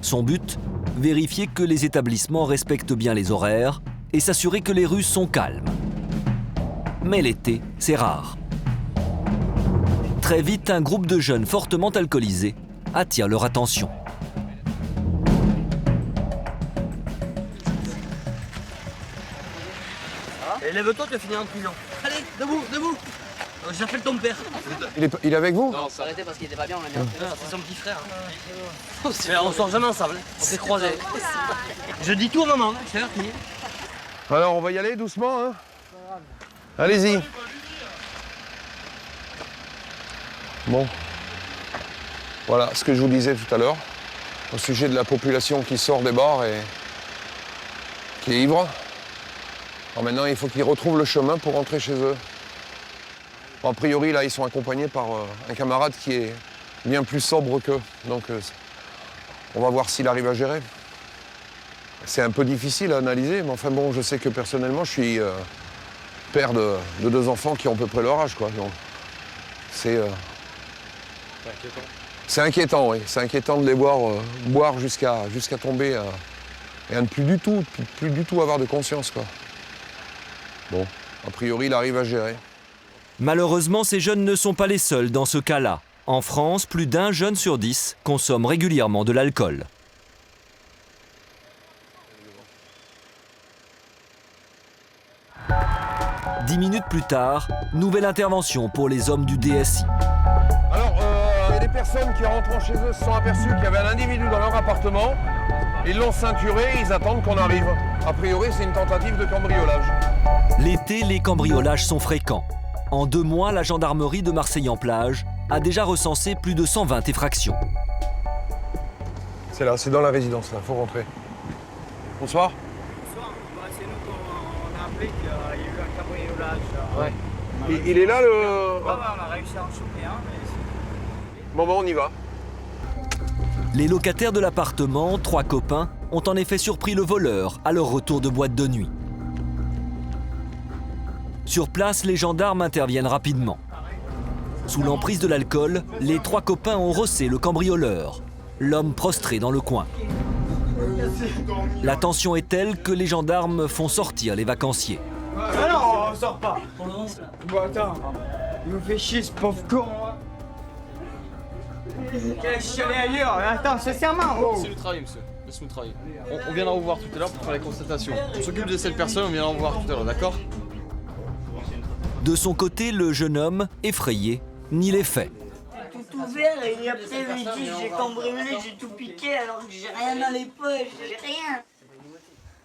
A: Son but, vérifier que les établissements respectent bien les horaires et s'assurer que les rues sont calmes. Mais l'été, c'est rare. Très vite, un groupe de jeunes fortement alcoolisés attire leur attention.
E: Et lève-toi, tu vas finir en prison. Allez, debout, debout. J'appelle ton père.
Q: Il est avec vous?
E: Non, on s'est arrêté parce qu'il était pas bien, on l'a mis en prison. C'est son petit frère. Mais on sort jamais ensemble, on s'est croisés. Je dis tout à maman, je t'avertis.
Q: Alors, on va y aller doucement, hein? Allez-y. Bon. Voilà ce que je vous disais tout à l'heure, au sujet de la population qui sort des bars et qui est ivre. Alors maintenant, il faut qu'ils retrouvent le chemin pour rentrer chez eux. Bon, a priori, là, ils sont accompagnés par un camarade qui est bien plus sobre qu'eux. Donc, on va voir s'il arrive à gérer. C'est un peu difficile à analyser, mais enfin bon, je sais que personnellement, je suis père de 2 enfants qui ont à peu près leur âge, quoi. Donc, c'est inquiétant, oui. C'est inquiétant de les voir boire jusqu'à tomber et à ne plus du tout avoir de conscience, quoi. Bon, a priori, il arrive à gérer.
A: Malheureusement, ces jeunes ne sont pas les seuls dans ce cas-là. En France, plus d'1 jeune sur 10 consomme régulièrement de l'alcool. « 10 minutes plus tard, nouvelle intervention pour les hommes du DSI.
Q: Alors, il y a des personnes qui, rentrant chez eux, se sont aperçues qu'il y avait un individu dans leur appartement. Ils l'ont ceinturé, ils attendent qu'on arrive. A priori, c'est une tentative de cambriolage.
A: L'été, les cambriolages sont fréquents. En 2 mois, la gendarmerie de Marseille-en-Plage a déjà recensé plus de 120 effractions.
Q: C'est là, c'est dans la résidence, là, faut rentrer. Bonsoir.
U: Bonsoir, c'est nous qu'on a appelé qu'il y a eu un cambriolage.
Q: Ouais. Il est là, le...
U: Ouais, on a réussi à en choper un.
Q: Bon, on y va.
A: Les locataires de l'appartement, 3 copains, ont en effet surpris le voleur à leur retour de boîte de nuit. Sur place, les gendarmes interviennent rapidement. Sous l'emprise de l'alcool, les 3 copains ont rossé le cambrioleur, l'homme prostré dans le coin. La tension est telle que les gendarmes font sortir les vacanciers.
S: Ah non, on sort pas. Bon, attends, il nous fait chier ce pauvre con. Quel chialer ailleurs. Attends, sincèrement.
I: C'est le travail, monsieur. Laisse-nous travailler. On viendra vous voir tout à l'heure pour faire les constatations. On s'occupe de cette personne, on viendra vous voir tout à l'heure, d'accord?
A: De son côté, le jeune homme, effrayé, nie les faits.
S: Tout ouvert et après il me dit j'ai cambriolé, j'ai tout piqué alors que j'ai rien dans les poches, j'ai rien.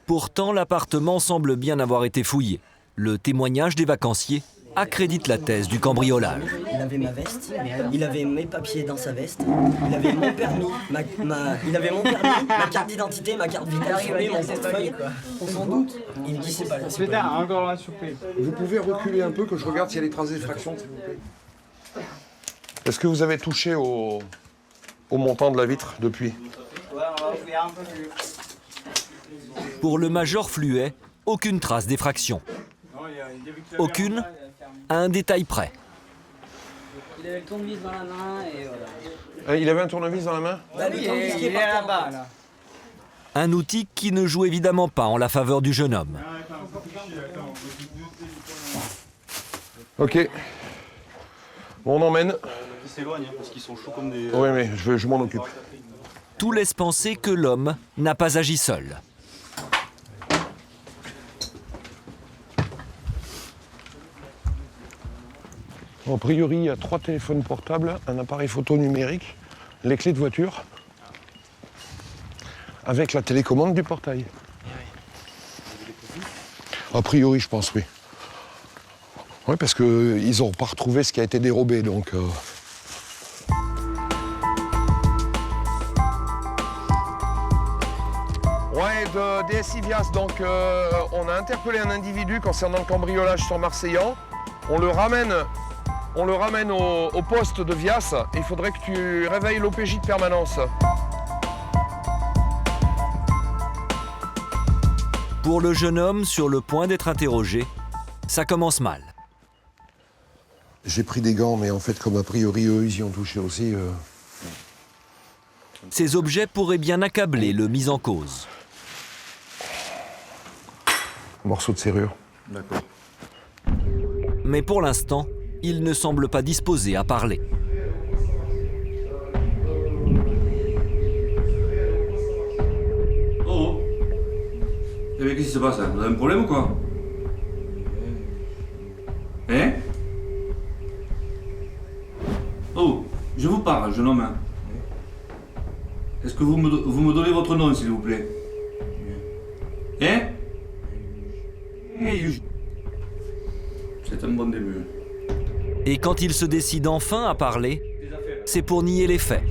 A: Pourtant, l'appartement semble bien avoir été fouillé. Le témoignage des vacanciers accrédite la thèse du cambriolage.
N: Il avait ma veste, il avait mes papiers dans sa veste, il avait mon permis, ma carte d'identité, ma carte vitale, mon portefeuille. On s'en doute. Il me dit c'est pas là.
S: C'est tard, encore la souper.
Q: Vous pouvez reculer un peu que je regarde s'il y a des traces d'effraction, s'il vous plaît. Est-ce que vous avez touché au montant de la vitre depuis?
S: Ouais, on va ouvrir un peu plus.
A: Pour le major Fluet, aucune trace d'effraction. Aucune, à un détail près.
S: Il avait le tournevis dans la main et voilà.
Q: Il avait un tournevis dans la main?
S: Bah, lui, il est là-bas, là.
A: Un outil qui ne joue évidemment pas en la faveur du jeune homme.
Q: Ok. Bon, on emmène.
F: Ils s'éloignent parce qu'ils sont chauds comme des...
Q: Oui, mais je m'en occupe.
A: Tout laisse penser que l'homme n'a pas agi seul.
Q: A priori, il y a 3 téléphones portables, un appareil photo numérique, les clés de voiture, avec la télécommande du portail. A priori, je pense, oui. Oui, parce qu'ils n'ont pas retrouvé ce qui a été dérobé, donc... Ouais, de DSI Vias, donc on a interpellé un individu concernant le cambriolage sur Marseillan. On le ramène au poste de Vias. Il faudrait que tu réveilles l'OPJ de permanence.
A: Pour le jeune homme sur le point d'être interrogé, ça commence mal.
Q: J'ai pris des gants, mais en fait, comme a priori, eux, ils y ont touché aussi.
A: Ces objets pourraient bien accabler le mis en cause.
Q: Morceau de serrure.
F: D'accord.
A: Mais pour l'instant, il ne semble pas disposé à parler.
V: Oh. Eh bien, qu'est-ce qui se passe là? Vous avez un problème ou quoi? Hein? Oh, je vous parle, jeune homme. Est-ce que vous me donnez votre nom, s'il vous plaît? Hein? C'est un bon début.
A: Et quand il se décide enfin à parler, c'est pour nier les faits.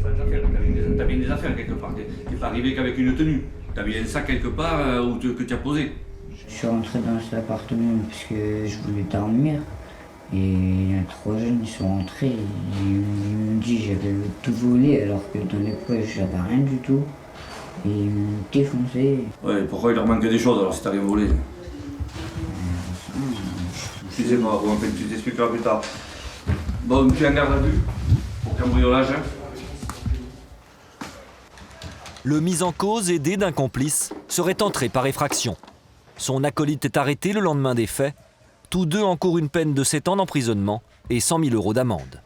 V: T'as bien des affaires quelque part. T'es pas arrivé qu'avec une tenue. T'as bien un sac quelque part que tu as posé.
S: Je suis rentré dans cet appartement parce que je voulais dormir. Et il y a 3 jeunes qui sont rentrés. Ils m'ont dit que j'avais tout volé alors que dans les poches j'avais rien du tout. Et ils m'ont défoncé.
V: Ouais, pourquoi il leur manque des choses alors si t'as rien volé? Je sais pas, en fait, tu t'expliqueras plus tard. Bon, tu es en garde à vue pour cambriolage.
A: Le mis en cause, aidé d'un complice, serait entré par effraction. Son acolyte est arrêté le lendemain des faits. Tous deux encourent une peine de 7 ans d'emprisonnement et 100 000 € d'amende.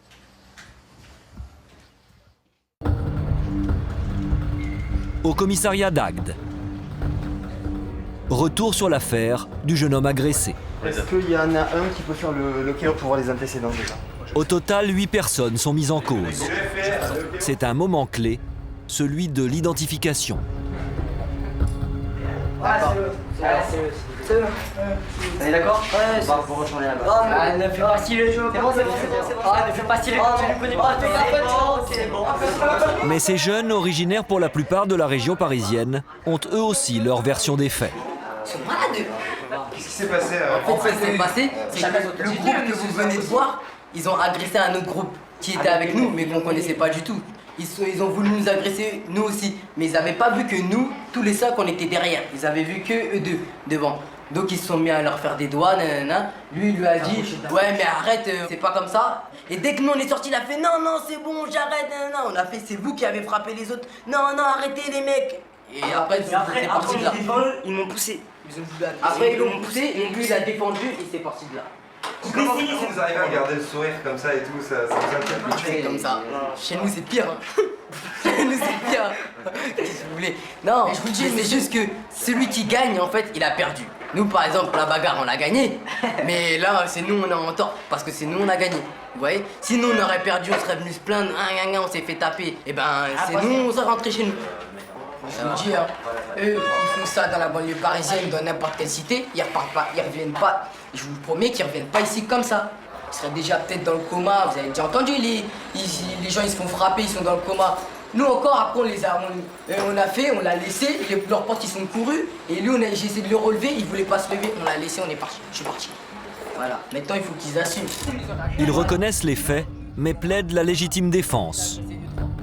A: Au commissariat d'Agde. Retour sur l'affaire du jeune homme agressé.
W: Est-ce qu'il y en a un qui peut faire le KO pour voir les antécédents déjà?
A: Au total, 8 personnes sont mises en cause. C'est un moment clé, celui de l'identification.
W: C'est eux. On est d'accord? Ouais, c'est bon, retourner là-bas. Ne fais pas stylé. C'est bon, c'est bon. Ne fais pas stylé. Tu ne connais pas. C'est bon.
A: Mais ces jeunes, originaires pour la plupart de la région parisienne, ont eux aussi leur version des faits.
W: Ils sont malades.
X: Qu'est-ce qui s'est passé?
W: En fait, ce qui s'est passé, c'est que le groupe que vous venez de voir, ils ont agressé un autre groupe qui était avec nous, mais qu'on ne connaissait pas du tout. Ils ont voulu nous agresser, nous aussi. Mais ils n'avaient pas vu que nous, tous les 5, on était derrière. Ils avaient vu que eux deux, devant. Donc ils se sont mis à leur faire des doigts, nanana. Lui, il lui a dit, ouais, mais arrête, c'est pas comme ça. Et dès que nous, on est sortis, il a fait, non, non, c'est bon, j'arrête, nanana. On a fait, c'est vous qui avez frappé les autres. Non, non, arrêtez les mecs. Et après, c'est parti de là.
S: Ils m'ont poussé.
W: Après, ils l'ont poussé et lui, il a défendu et c'est parti de là.
X: Comment vous arrivez à garder le sourire comme ça et tout, ça vous inquiète?
W: C'est comme ça. Chez nous, c'est pire. Chez nous, c'est pire. Qu'est-ce que vous voulez? Non, je vous dis, c'est juste que celui qui gagne, en fait, il a perdu. Nous, par exemple, la bagarre, on l'a gagné. Mais là, c'est nous, on est en tort. Parce que c'est nous, on a gagné. Vous voyez? Sinon, on aurait perdu, on serait venu se plaindre. On s'est fait taper. Et ben, c'est nous, on serait rentré chez nous. Je vous dis, hein, eux, ils font ça dans la banlieue parisienne, dans n'importe quelle cité, ils repartent pas, ils reviennent pas. Je vous promets qu'ils reviennent pas ici comme ça. Ils seraient déjà peut-être dans le coma, vous avez déjà entendu, les gens ils se font frapper, ils sont dans le coma. Nous encore, après on l'a laissé, leurs potes ils sont courus, et lui j'ai essayé de le relever, il voulait pas se lever, on l'a laissé, on est parti, je suis parti. Voilà, maintenant il faut qu'ils assument.
A: Ils reconnaissent les faits, mais plaident la légitime défense.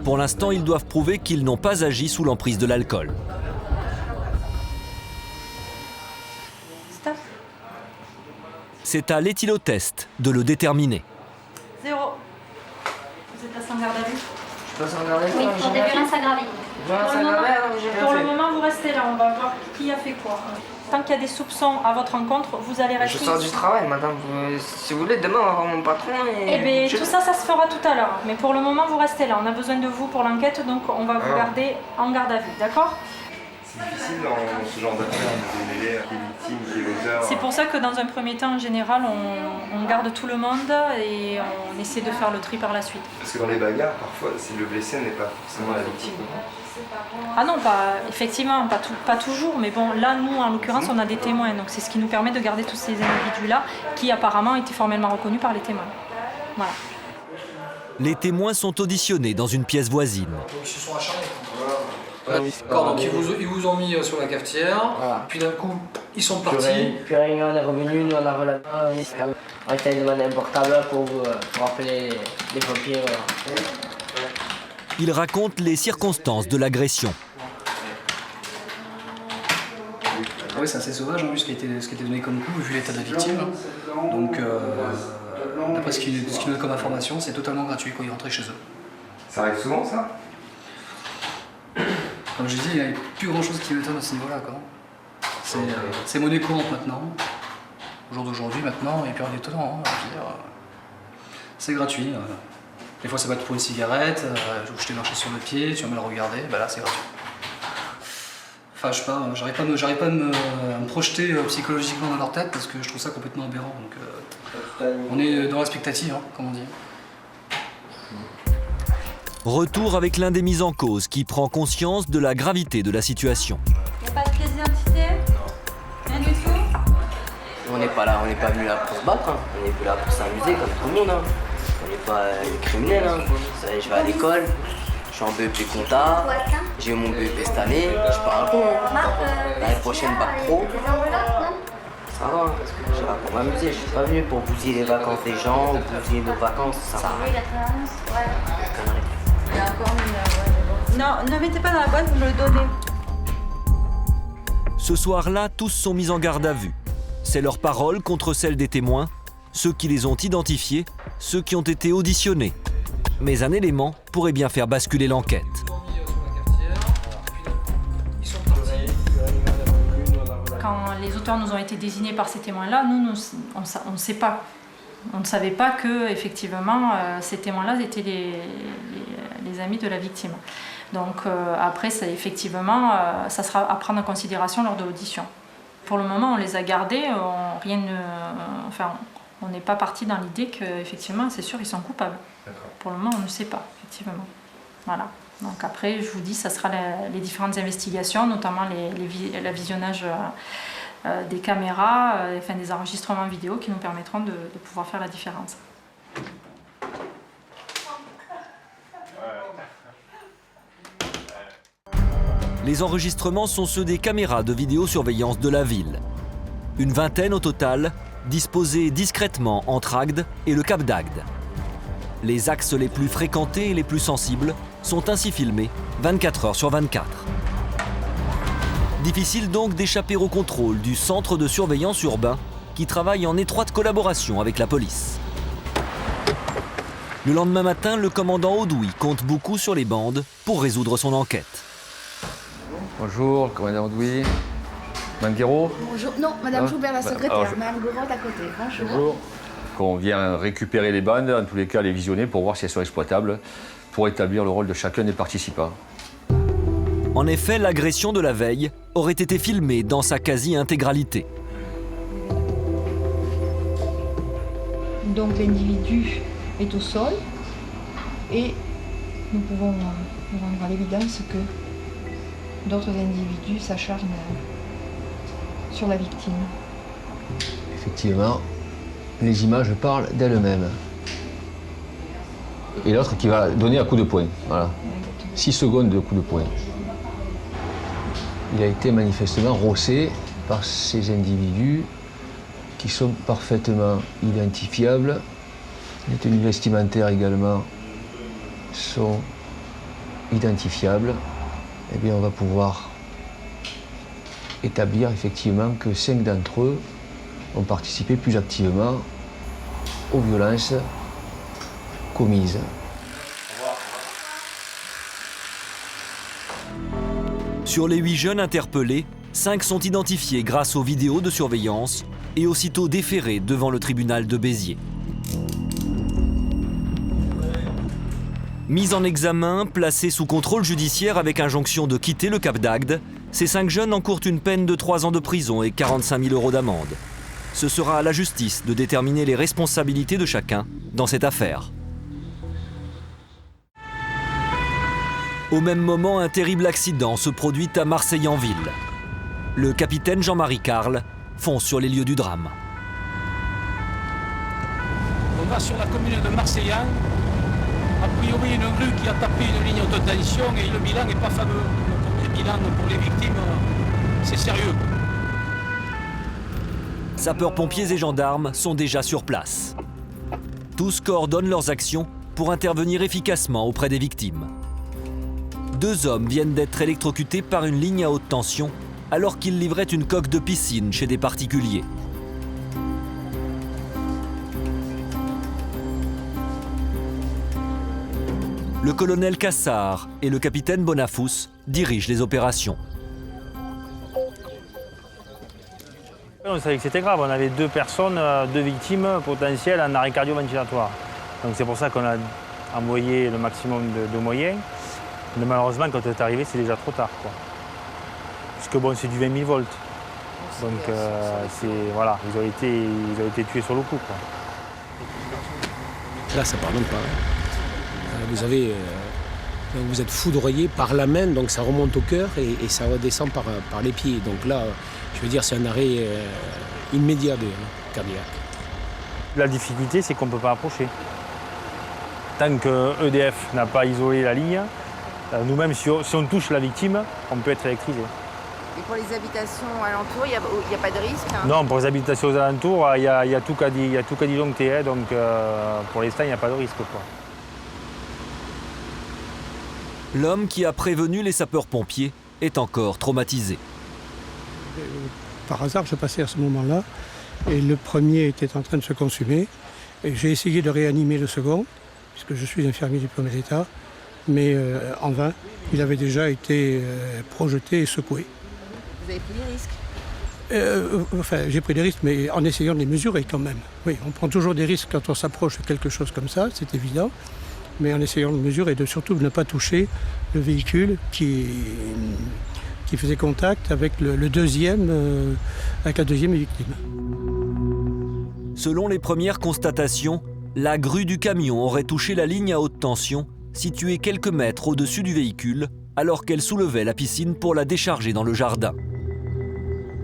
A: Pour l'instant, ils doivent prouver qu'ils n'ont pas agi sous l'emprise de l'alcool. C'est à l'éthylotest de le déterminer.
B: 0. Vous êtes passé en garde à vue?
W: Je passe en garde à vue.
R: Oui, pour des violences aggravées.
B: Pour le moment, vous restez là. On va voir qui a fait quoi. Tant qu'il y a des soupçons à votre encontre, vous allez rester.
W: Je sors du travail, madame. Si vous voulez, demain, on va voir mon patron.
B: Eh bien, tout ça, ça se fera tout à l'heure. Mais pour le moment, vous restez là. On a besoin de vous pour l'enquête, donc on va vous garder en garde à vue, d'accord?
X: C'est difficile dans ce genre d'affaires de démêler qui est victime, qui est l'auteur.
B: C'est pour ça que dans un premier temps, en général, on garde tout le monde et on essaie de faire le tri par la suite.
X: Parce que dans les bagarres, parfois, le blessé n'est pas forcément la victime.
B: Ah non, effectivement, pas toujours, mais bon, là, nous, en l'occurrence, on a des témoins, donc c'est ce qui nous permet de garder tous ces individus-là, qui apparemment étaient formellement reconnus par les témoins. Voilà.
A: Les témoins sont auditionnés dans une pièce voisine.
G: Ils se sont acharnés. D'accord, donc ils vous ont mis sur la cafetière, puis d'un coup, ils sont partis.
W: Puis rien, on est revenu, nous on a relaté. On a essayé de demander un portable pour appeler les pompiers.
A: Ils racontent les circonstances de l'agression.
G: Ah oui, c'est assez sauvage en plus ce qui était donné comme coup, vu l'état de la victime. Donc, d'après ce qu'ils nous donnent comme information, c'est totalement gratuit quand ils rentraient chez eux.
X: Ça arrive souvent, ça?
G: Comme je dis, il n'y a plus grand chose qui m'étonne à ce niveau-là. C'est monnaie courante maintenant. Au jour d'aujourd'hui, maintenant, il n'y a plus rien d'étonnant. C'est gratuit. Des fois, ça va être pour une cigarette, je t'ai marché sur le pied, tu vas me le regarder, ben là, c'est gratuit. Enfin, je sais pas, j'arrive pas à me projeter psychologiquement dans leur tête parce que je trouve ça complètement aberrant. Donc, on est dans l'expectative, comme on dit.
A: Retour avec l'un des mis en cause qui prend conscience de la gravité de la situation.
B: Il n'y a pas de pièce d'identité? Rien du tout?
W: On n'est pas là, on n'est pas venu là pour se battre, on est venu là pour s'amuser comme tout le monde. On n'est pas des criminels. Vous savez, je vais à l'école, je suis en BEP compta, j'ai eu mon BEP cette année, je suis pas un con. L'année prochaine, bac pro. Ça va, parce que je suis là pour m'amuser, je suis pas venu pour bousiller les vacances des gens, ou bousiller nos vacances, ça va.
B: Non, ne mettez pas dans la boîte, vous me le donnez.
A: Ce soir-là, tous sont mis en garde à vue. C'est leur parole contre celle des témoins, ceux qui les ont identifiés, ceux qui ont été auditionnés. Mais un élément pourrait bien faire basculer l'enquête.
B: Quand les auteurs nous ont été désignés par ces témoins-là, nous on ne sait pas. On ne savait pas que, effectivement, ces témoins-là étaient les amis de la victime. Donc après, ça, effectivement, ça sera à prendre en considération lors de l'audition. Pour le moment, on les a gardés, on n'est pas parti dans l'idée qu'effectivement, c'est sûr, ils sont coupables. Pour le moment, on ne sait pas, effectivement. Voilà. Donc après, je vous dis, ça sera les différentes investigations, notamment le visionnage des caméras, des enregistrements vidéo qui nous permettront de pouvoir faire la différence.
A: Les enregistrements sont ceux des caméras de vidéosurveillance de la ville. Une vingtaine au total, disposées discrètement entre Agde et le Cap d'Agde. Les axes les plus fréquentés et les plus sensibles sont ainsi filmés 24 heures sur 24. Difficile donc d'échapper au contrôle du centre de surveillance urbain qui travaille en étroite collaboration avec la police. Le lendemain matin, le commandant Audouy compte beaucoup sur les bandes pour résoudre son enquête.
C: Bonjour, commandant Audouy. Mme Guéraud.
L: Bonjour, non, Madame Joubert, la secrétaire, Mme Gouraud à côté. Bonjour.
C: On vient récupérer les bandes, en tous les cas les visionner pour voir si elles sont exploitables, pour établir le rôle de chacun des participants.
A: En effet, l'agression de la veille aurait été filmée dans sa quasi-intégralité.
J: Donc l'individu est au sol et nous pouvons nous rendre à l'évidence que d'autres individus s'acharnent sur la victime.
K: Effectivement, les images parlent d'elles-mêmes. Et l'autre qui va donner un coup de poing. Voilà. 6 secondes de coup de poing. Il a été manifestement rossé par ces individus qui sont parfaitement identifiables. Les tenues vestimentaires également sont identifiables. Eh bien, on va pouvoir établir effectivement que 5 d'entre eux ont participé plus activement aux violences commises.
A: Sur les 8 jeunes interpellés, 5 sont identifiés grâce aux vidéos de surveillance et aussitôt déférés devant le tribunal de Béziers. Mis en examen, placés sous contrôle judiciaire avec injonction de quitter le Cap d'Agde, ces 5 jeunes encourent une peine de 3 ans de prison et 45 000 € d'amende. Ce sera à la justice de déterminer les responsabilités de chacun dans cette affaire. Au même moment, un terrible accident se produit à Marseille-en-Ville. Le capitaine Jean-Marie Carle fonce sur les lieux du drame.
D: On va sur la commune de Marseillan. A priori, une grue qui a tapé une ligne haute tension et le bilan n'est pas fameux. Donc, le bilan pour les victimes, c'est sérieux.
A: Sapeurs-pompiers et gendarmes sont déjà sur place. Tous coordonnent leurs actions pour intervenir efficacement auprès des victimes. 2 hommes viennent d'être électrocutés par une ligne à haute tension alors qu'ils livraient une coque de piscine chez des particuliers. Le colonel Cassard et le capitaine Bonafous dirigent les opérations.
M: On savait que c'était grave, on avait 2 personnes, 2 victimes potentielles en arrêt cardio-ventilatoire. Donc c'est pour ça qu'on a envoyé le maximum de moyens. Mais malheureusement, quand on est arrivé, c'est déjà trop tard, quoi. Parce que bon, c'est du 20 000 volts. Donc voilà, ils ont été tués sur le coup, quoi.
O: Là, ça pardonne pas. Vous êtes foudroyé par la main, donc ça remonte au cœur et ça redescend par les pieds. Donc là, je veux dire, c'est un arrêt immédiat cardiaque.
M: La difficulté, c'est qu'on ne peut pas approcher. Tant que EDF n'a pas isolé la ligne, nous-mêmes, si on touche la victime, on peut être électrisé.
L: Et pour les habitations alentours, il n'y a pas de risque, hein?
M: Non, pour les habitations aux alentours, il y a tout qu'à disjoncter, hein, donc pour l'instant, il n'y a pas de risque, quoi.
A: L'homme qui a prévenu les sapeurs-pompiers est encore traumatisé.
P: Par hasard, je passais à ce moment-là et le premier était en train de se consumer. Et j'ai essayé de réanimer le second, puisque je suis infirmier diplômé d'État, mais en vain. Il avait déjà été projeté et secoué.
L: Vous avez pris des risques?
P: J'ai pris des risques, mais en essayant de les mesurer quand même. Oui, on prend toujours des risques quand on s'approche de quelque chose comme ça, c'est évident. Mais en essayant de mesurer et surtout de ne pas toucher le véhicule qui faisait contact avec la deuxième victime.
A: Selon les premières constatations, la grue du camion aurait touché la ligne à haute tension, située quelques mètres au-dessus du véhicule, alors qu'elle soulevait la piscine pour la décharger dans le jardin.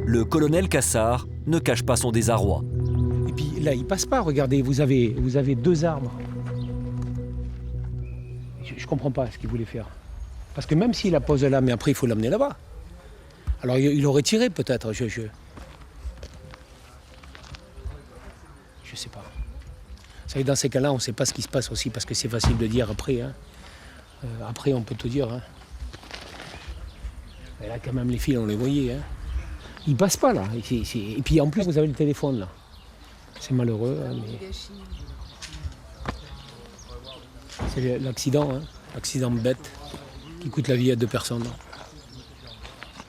A: Le colonel Cassard ne cache pas son désarroi.
O: Et puis là, il passe pas, regardez, vous avez 2 arbres. Je comprends pas ce qu'il voulait faire. Parce que même s'il la pose là, mais après il faut l'amener là-bas. Alors il aurait tiré peut-être, je sais pas. Vous savez, dans ces cas-là, on ne sait pas ce qui se passe aussi, parce que c'est facile de dire après. Hein. Après, on peut tout dire. Hein. Et là, quand même, les fils, on les voyait. Hein. Ils passent pas là. Et puis en plus, vous avez le téléphone là. C'est malheureux. Hein, mais... C'est l'accident, hein. L'accident bête qui coûte la vie à 2 personnes.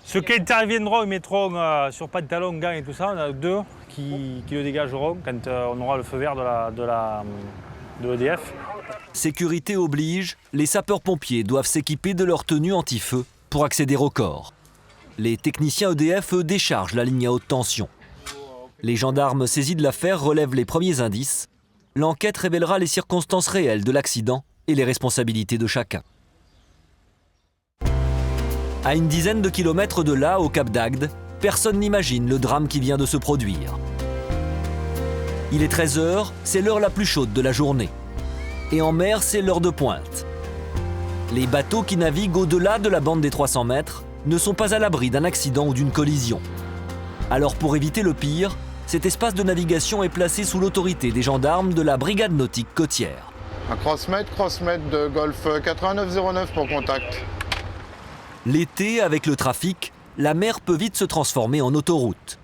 M: Ceux qui interviendront, ils mettront sur pantalon, gants et tout ça, on a 2 qui le dégageront quand on aura le feu vert de l'EDF.
A: Sécurité oblige, les sapeurs-pompiers doivent s'équiper de leur tenue anti-feu pour accéder au corps. Les techniciens EDF, eux, déchargent la ligne à haute tension. Les gendarmes saisis de l'affaire relèvent les premiers indices. L'enquête révélera les circonstances réelles de l'accident et les responsabilités de chacun. À une dizaine de kilomètres de là, au Cap d'Agde, personne n'imagine le drame qui vient de se produire. Il est 13 h, c'est l'heure la plus chaude de la journée. Et en mer, c'est l'heure de pointe. Les bateaux qui naviguent au-delà de la bande des 300 mètres ne sont pas à l'abri d'un accident ou d'une collision. Alors pour éviter le pire, cet espace de navigation est placé sous l'autorité des gendarmes de la brigade nautique côtière.
Y: Un cross-mètre de Golf 8909 pour contact.
A: L'été, avec le trafic, la mer peut vite se transformer en autoroute.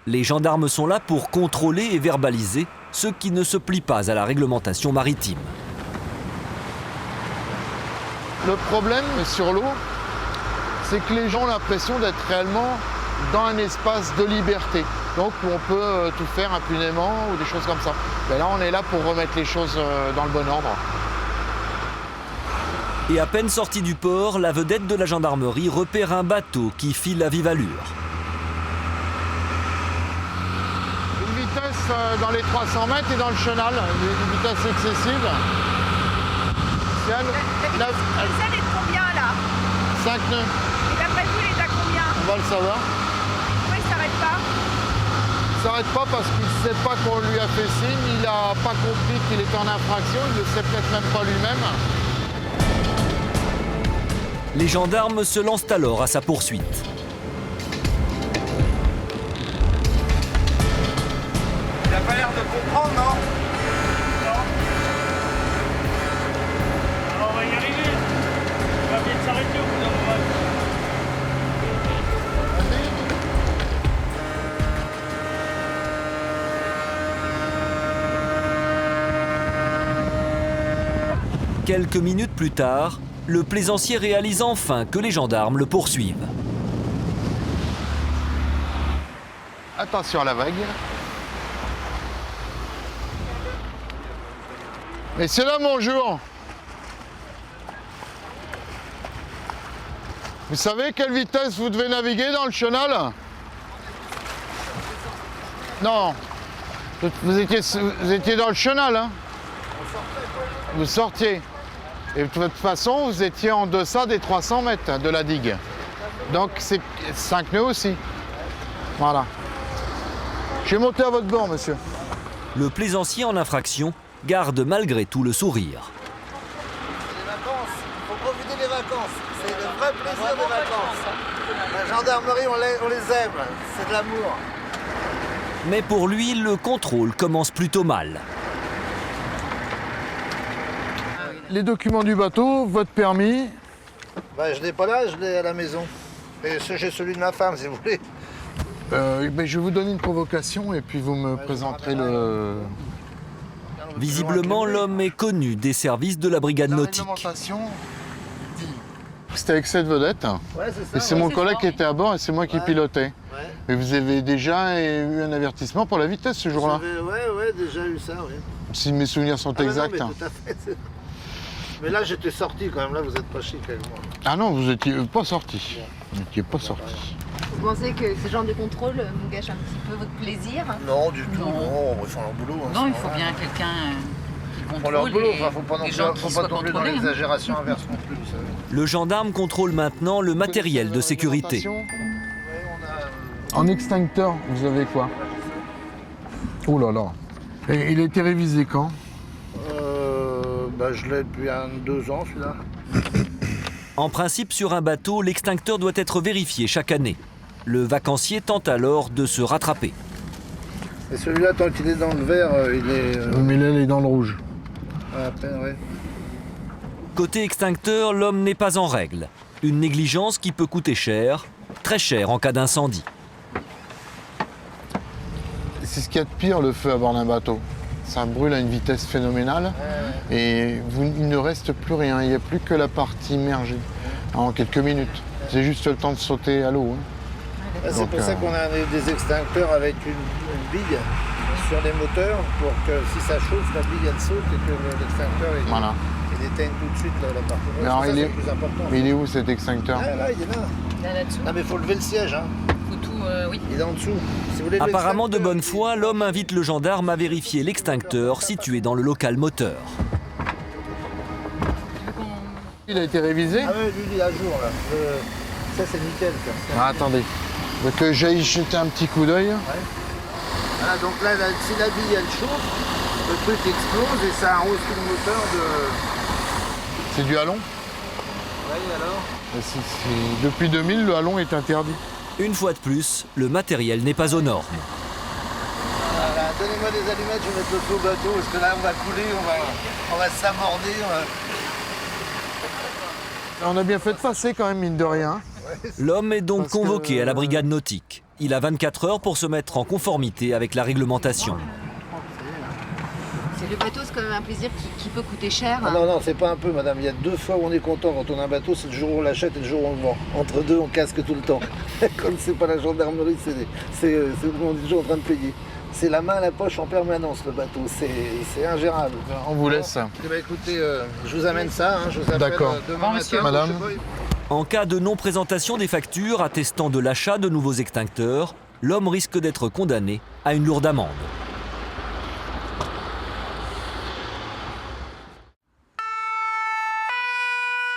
A: Les gendarmes sont là pour contrôler et verbaliser ceux qui ne se plient pas à la réglementation maritime.
Y: Le problème sur l'eau, c'est que les gens ont l'impression d'être réellement dans un espace de liberté. Donc où on peut tout faire impunément ou des choses comme ça. Mais là, on est là pour remettre les choses dans le bon ordre.
A: Et à peine sorti du port, la vedette de la gendarmerie repère un bateau qui file à vive allure.
Y: Une vitesse dans les 300 mètres et dans le chenal, une vitesse excessive.
L: Elle est de combien là?
Y: 5 nœuds.
L: Et d'après vous, il est à combien?
Y: On va le savoir.
L: Pourquoi il ne s'arrête pas?
Y: Il ne s'arrête pas parce qu'il ne sait pas qu'on lui a fait signe, il n'a pas compris qu'il était en infraction, il ne le sait peut-être même pas lui-même.
A: Les gendarmes se lancent alors à sa poursuite.
X: Il n'a pas l'air de comprendre, non?
M: On va y arriver. Il va bien s'arrêter au bout d'un moment.
A: Quelques minutes plus tard, le plaisancier réalise enfin que les gendarmes le poursuivent.
Y: Attention à la vague. Messieurs, dames, bonjour. Vous savez quelle vitesse vous devez naviguer dans le chenal? Non. Vous étiez dans le chenal, hein? Vous sortiez. Et de toute façon, vous étiez en deçà des 300 mètres de la digue. Donc c'est 5 nœuds aussi. Voilà. Je vais monter à votre bord, monsieur.
A: Le plaisancier en infraction garde malgré tout le sourire.
X: Les vacances, il faut profiter des vacances. C'est le vrai plaisir des vacances. La gendarmerie, on les aime. C'est de l'amour.
A: Mais pour lui, le contrôle commence plutôt mal.
Y: Les documents du bateau, votre permis.
X: Bah, je l'ai pas là, je l'ai à la maison. Et j'ai celui de ma femme, si vous voulez.
Y: Je vais vous donner une provocation et puis vous me présenterez le...
A: Visiblement, l'homme est connu des services de la brigade nautique.
Y: C'était avec cette vedette.
X: Ouais, c'est ça.
Y: Et c'est mon collègue qui était à bord et c'est moi qui pilotais.
X: Ouais.
Y: Et vous avez déjà eu un avertissement pour la vitesse ce jour-là?
X: Ouais, déjà eu ça, oui.
Y: Si mes souvenirs sont exacts.
X: Non, mais tout à fait. Mais là, j'étais sorti quand même. Là, vous n'êtes pas chic avec moi.
Y: Ah non, vous n'étiez pas sorti. Vous n'étiez pas sorti.
L: Vous pensez que ce genre de contrôle vous gâche un petit peu votre plaisir?
X: Non, du tout. Non, ils font leur boulot. Hein,
W: Non, il faut bien quelqu'un qui
X: Ils font
W: contrôle.
X: leur boulot.
W: Et
X: Enfin, faut pas non
W: les
X: plus,
W: gens qui soient
X: tomber dans
W: contrôlés, hein.
X: l'exagération inverse non plus, vous savez.
A: Le gendarme contrôle maintenant le matériel de sécurité.
Y: En extincteur, vous avez quoi? Oh là là. Et il a été révisé quand?
X: Je l'ai depuis 2 ans, celui-là.
A: En principe, sur un bateau, l'extincteur doit être vérifié chaque année. Le vacancier tente alors de se rattraper.
X: Et celui-là, tant qu'il est dans le vert, il est...
Y: Mais là, il est dans le rouge.
X: À peine, ouais.
A: Côté extincteur, l'homme n'est pas en règle. Une négligence qui peut coûter cher, très cher en cas d'incendie.
Y: C'est ce qu'il y a de pire, le feu à bord d'un bateau. Ça brûle à une vitesse phénoménale et il ne reste plus rien. Il n'y a plus que la partie immergée en quelques minutes. C'est juste le temps de sauter à l'eau.
X: Là, c'est pour ça qu'on a des extincteurs avec une bille sur les moteurs pour que si ça chauffe, la bille elle saute et que l'extincteur il éteigne tout de suite la partie.
Y: Mais alors,
X: c'est le plus important.
Y: Mais il est où cet extincteur?
X: Là, il est là.
W: Là-dessous.
X: Ah, mais il faut lever le siège. Hein.
W: Faut tout, oui.
X: Il est en dessous. Si vous voulez
A: Apparemment de bonne foi, l'homme invite le gendarme à vérifier l'extincteur situé dans le local moteur.
Y: Il a été révisé?
X: Ah oui, lui il est à jour là. Ça c'est nickel. Ça.
Y: Ah, attendez. Que j'aille jeter un petit coup d'œil.
X: Ouais. Voilà, donc là, si la bille elle chauffe, le truc explose et ça arrose tout le moteur de...
Y: C'est du halon?
X: Oui, alors
Y: Depuis 2000, le halon est interdit.
A: Une fois de plus, le matériel n'est pas aux normes.
X: Voilà, donnez-moi des allumettes, je vais mettre le feu au bateau, parce que là on va couler, on va s'aborder.
Y: On a bien fait de passer quand même, mine de rien.
A: L'homme est donc convoqué à la brigade nautique. Il a 24 heures pour se mettre en conformité avec la réglementation.
L: C'est le bateau, c'est quand même un plaisir qui peut coûter cher.
X: Ah non, c'est pas un peu, madame. Il y a 2 fois où on est content quand on a un bateau, c'est le jour où on l'achète et le jour où on le vend. Entre deux, on casque tout le temps. Comme c'est pas la gendarmerie, c'est on est toujours en train de payer. C'est la main à la poche en permanence, le bateau. C'est ingérable.
Y: On vous laisse.
X: Eh ben, écoutez, je vous amène ça. Je vous appelle demain matin.
Y: Madame.
A: En cas de non-présentation des factures attestant de l'achat de nouveaux extincteurs, l'homme risque d'être condamné à une lourde amende.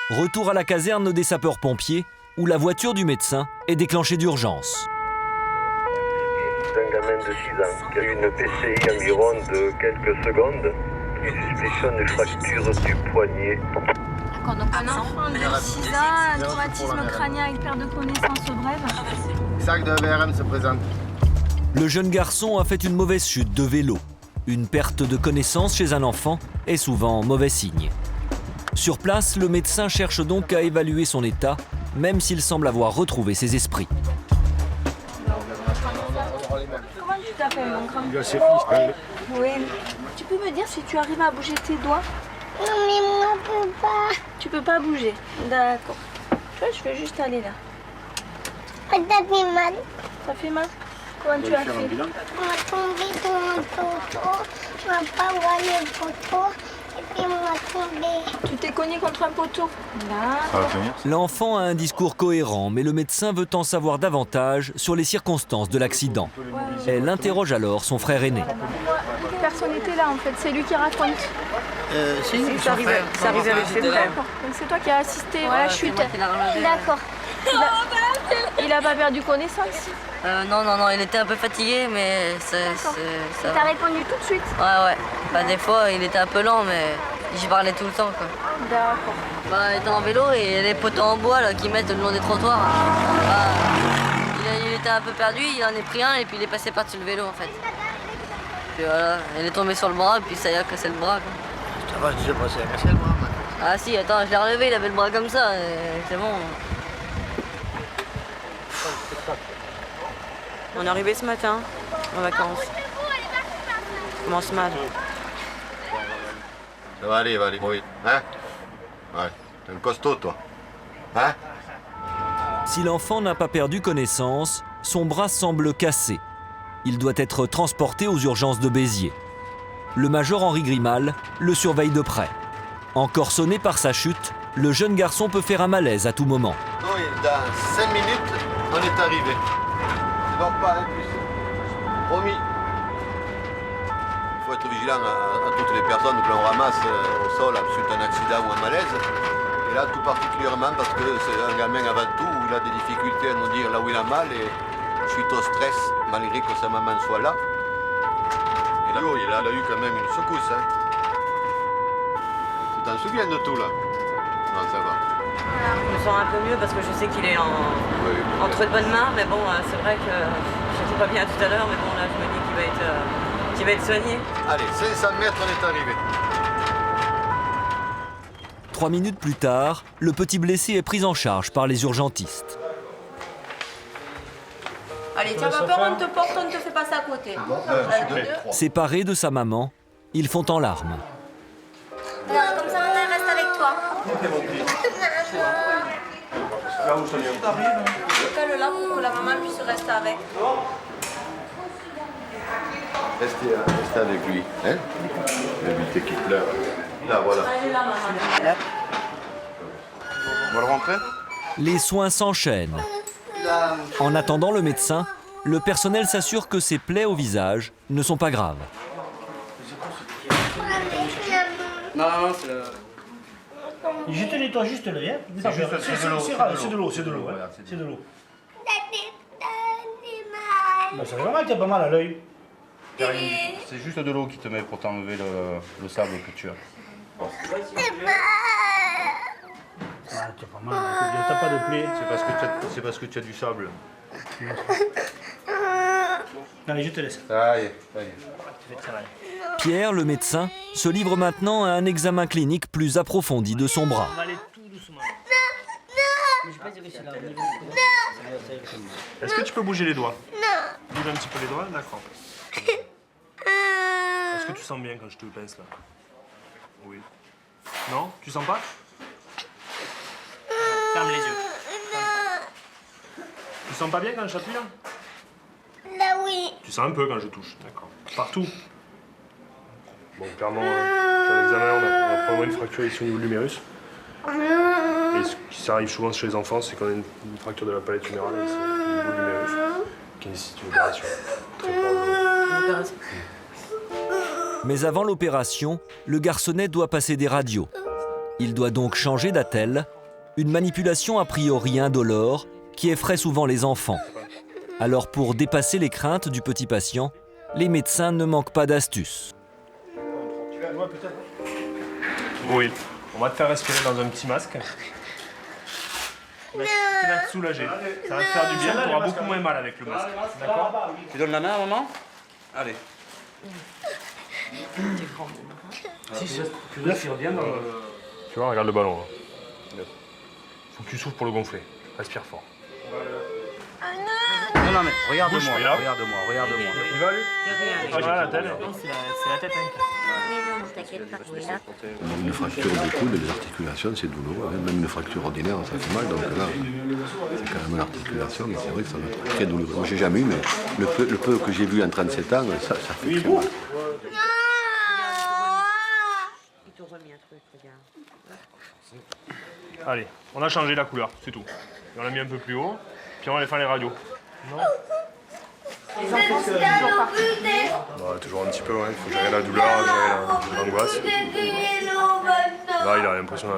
A: Retour à la caserne des sapeurs-pompiers, où la voiture du médecin est déclenchée d'urgence.
E: C'est un gamin de 6 ans qui a eu une PCI environ de quelques secondes, qui suspicione une fracture du poignet.
H: D'accord, donc un enfant de 6 ans, un traumatisme crânien avec perte de connaissance brève.
X: Sac de VRM se présente.
A: Le jeune garçon a fait une mauvaise chute de vélo. Une perte de connaissance chez un enfant est souvent mauvais signe. Sur place, le médecin cherche donc à évaluer son état, même s'il semble avoir retrouvé ses esprits.
H: Comment tu t'appelles, mon grand? Oui. Tu peux me dire si tu arrives à bouger tes doigts?
R: Non, mais moi, je peux pas.
H: Tu peux pas bouger? D'accord. Tu vois, je vais juste aller là.
R: Ça fait mal.
H: Ça fait mal? Comment tu as fait?
R: On m'a tombé sur mon poteau. Je ne vais pas voir le poteau. Et puis on m'a tombé.
H: Tu t'es cogné contre un poteau?
A: L'enfant a un discours cohérent, mais le médecin veut en savoir davantage sur les circonstances de l'accident. Elle interroge alors son frère aîné.
H: Personne n'était là en fait, c'est lui qui raconte.
L: Ça arrivait avec ses frères.
H: Donc c'est toi qui as assisté à la chute.
R: D'accord.
H: Il a pas perdu connaissance?
W: Non, il était un peu fatigué, mais ça
H: Il t'a répondu tout de suite?
W: Ouais. Bah, des fois, il était un peu lent, mais j'y parlais tout le temps, quoi.
H: D'accord.
W: Bah, il était en vélo et il y a les poteaux en bois là, qui mettent le long des trottoirs. Bah, il était un peu perdu, il en est pris un et puis il est passé par-dessus le vélo, en fait. Puis voilà, il est tombé sur le bras, puis ça y a cassé le bras, quoi.
X: Ça va, tu sais pas, c'est cassé le bras, maintenant.
W: Ah si, attends, je l'ai relevé, il avait le bras comme ça, c'est bon.
L: On est arrivé ce matin, en vacances. Commence mal.
I: Ça va aller, oui. Hein? Ouais, t'es un costaud, toi. Hein?
A: Si l'enfant n'a pas perdu connaissance, son bras semble cassé. Il doit être transporté aux urgences de Béziers. Le major Henri Grimal le surveille de près. Encore sonné par sa chute, le jeune garçon peut faire un malaise à tout moment.
I: Non, dans 5 minutes, on est arrivé. Tu dors pas, hein, plus. Promis. Il faut être vigilant à toutes les personnes que l'on ramasse au sol suite à un accident ou un malaise. Et là, tout particulièrement parce que c'est un gamin avant tout où il a des difficultés à nous dire là où il a mal et suite au stress, malgré que sa maman soit là. Et là, il a eu quand même une secousse. Hein. Tu t'en souviens de tout là? Non, ça va.
L: Je me sens un peu mieux parce que je sais qu'il est entre de bonnes mains, mais bon, c'est vrai que je n'étais pas bien tout à l'heure, mais bon, là, je me dis qu'il va être soigné.
I: Allez, 500 mètres, on est arrivé.
A: 3 minutes plus tard, le petit blessé est pris en charge par les urgentistes.
H: Allez, tiens, pas peur, on te porte, on ne te fait pas ça à côté.
A: Séparés de sa maman, ils font en larmes.
H: Alors, comme ça, maman reste avec toi. Colle-la pour que la maman puisse rester avec.
I: Restez avec lui, hein? Évitez qu'il pleure. Là, voilà.
H: Allez là, maman.
I: On va le rentrer?
A: Les soins s'enchaînent. En attendant le médecin, le personnel s'assure que ses plaies au visage ne sont pas graves.
D: Non, c'est le... Je te nettoie juste l'œil, hein. C'est de l'eau. C'est de l'eau. Bah, ça fait vraiment que t'as pas mal à l'œil.
F: C'est juste de l'eau qui te met pour t'enlever le sable que tu as.
D: Ah, t'as pas mal, t'as pas de plaie.
F: C'est parce que tu as du sable.
D: Allez, je te laisse.
F: Allez.
A: Pierre, le médecin, se livre maintenant à un examen clinique plus approfondi de son bras.
D: On va aller tout doucement.
H: Mais je vais pas dire
N: Est-ce que tu peux bouger les doigts?
R: Non.
N: Bouge un petit peu les doigts, d'accord. Est-ce que tu sens bien quand je te pince là? Oui. Non? Tu sens pas? Ferme les yeux. Tu sens pas bien quand j'appuie là?
R: Là, oui.
N: Tu sens un peu quand je touche, d'accord. Partout? Bon, clairement, sur l'examen, on a probablement une fracture ici au niveau de l'humérus. Et ce qui ça arrive souvent chez les enfants, c'est qu'on a une fracture de la palette humérale ici, au niveau de l'humérus, qui nécessite une opération. Très probablement.
A: Mais avant l'opération, le garçonnet doit passer des radios. Il doit donc changer d'attelle, une manipulation a priori indolore qui effraie souvent les enfants. Alors pour dépasser les craintes du petit patient, les médecins ne manquent pas d'astuces.
N: Tu vas le voir peut-être? Oui. On va te faire respirer dans un petit masque. Qui va te soulager. Ça va te faire du bien, tu auras beaucoup moins mal avec le masque. D'accord?
F: Tu donnes la main à maman? Allez.
N: Tu respires bien dans le... Tu vois, regarde le ballon. Faut que tu souffles pour le gonfler. Respire fort.
F: Non, mais regarde-moi, regarde-moi.
N: Il va, lui? Voilà la tête.
F: C'est la tête,
I: Une fracture du coude, des articulations, c'est douloureux. Même une fracture ordinaire, ça fait mal. Donc là, c'est quand même une articulation, mais c'est vrai que ça va être très douloureux. Moi, j'ai jamais eu, mais le peu que j'ai vu en 37 ans, ça fait très mal.
L: Ils t'ont remis un truc, regarde.
N: Allez, on a changé la couleur, c'est tout. Et on l'a mis un peu plus haut, puis on va aller faire les radios. Non? Toujours un petit peu, il faut gérer la douleur, gérer l'angoisse. Là, il a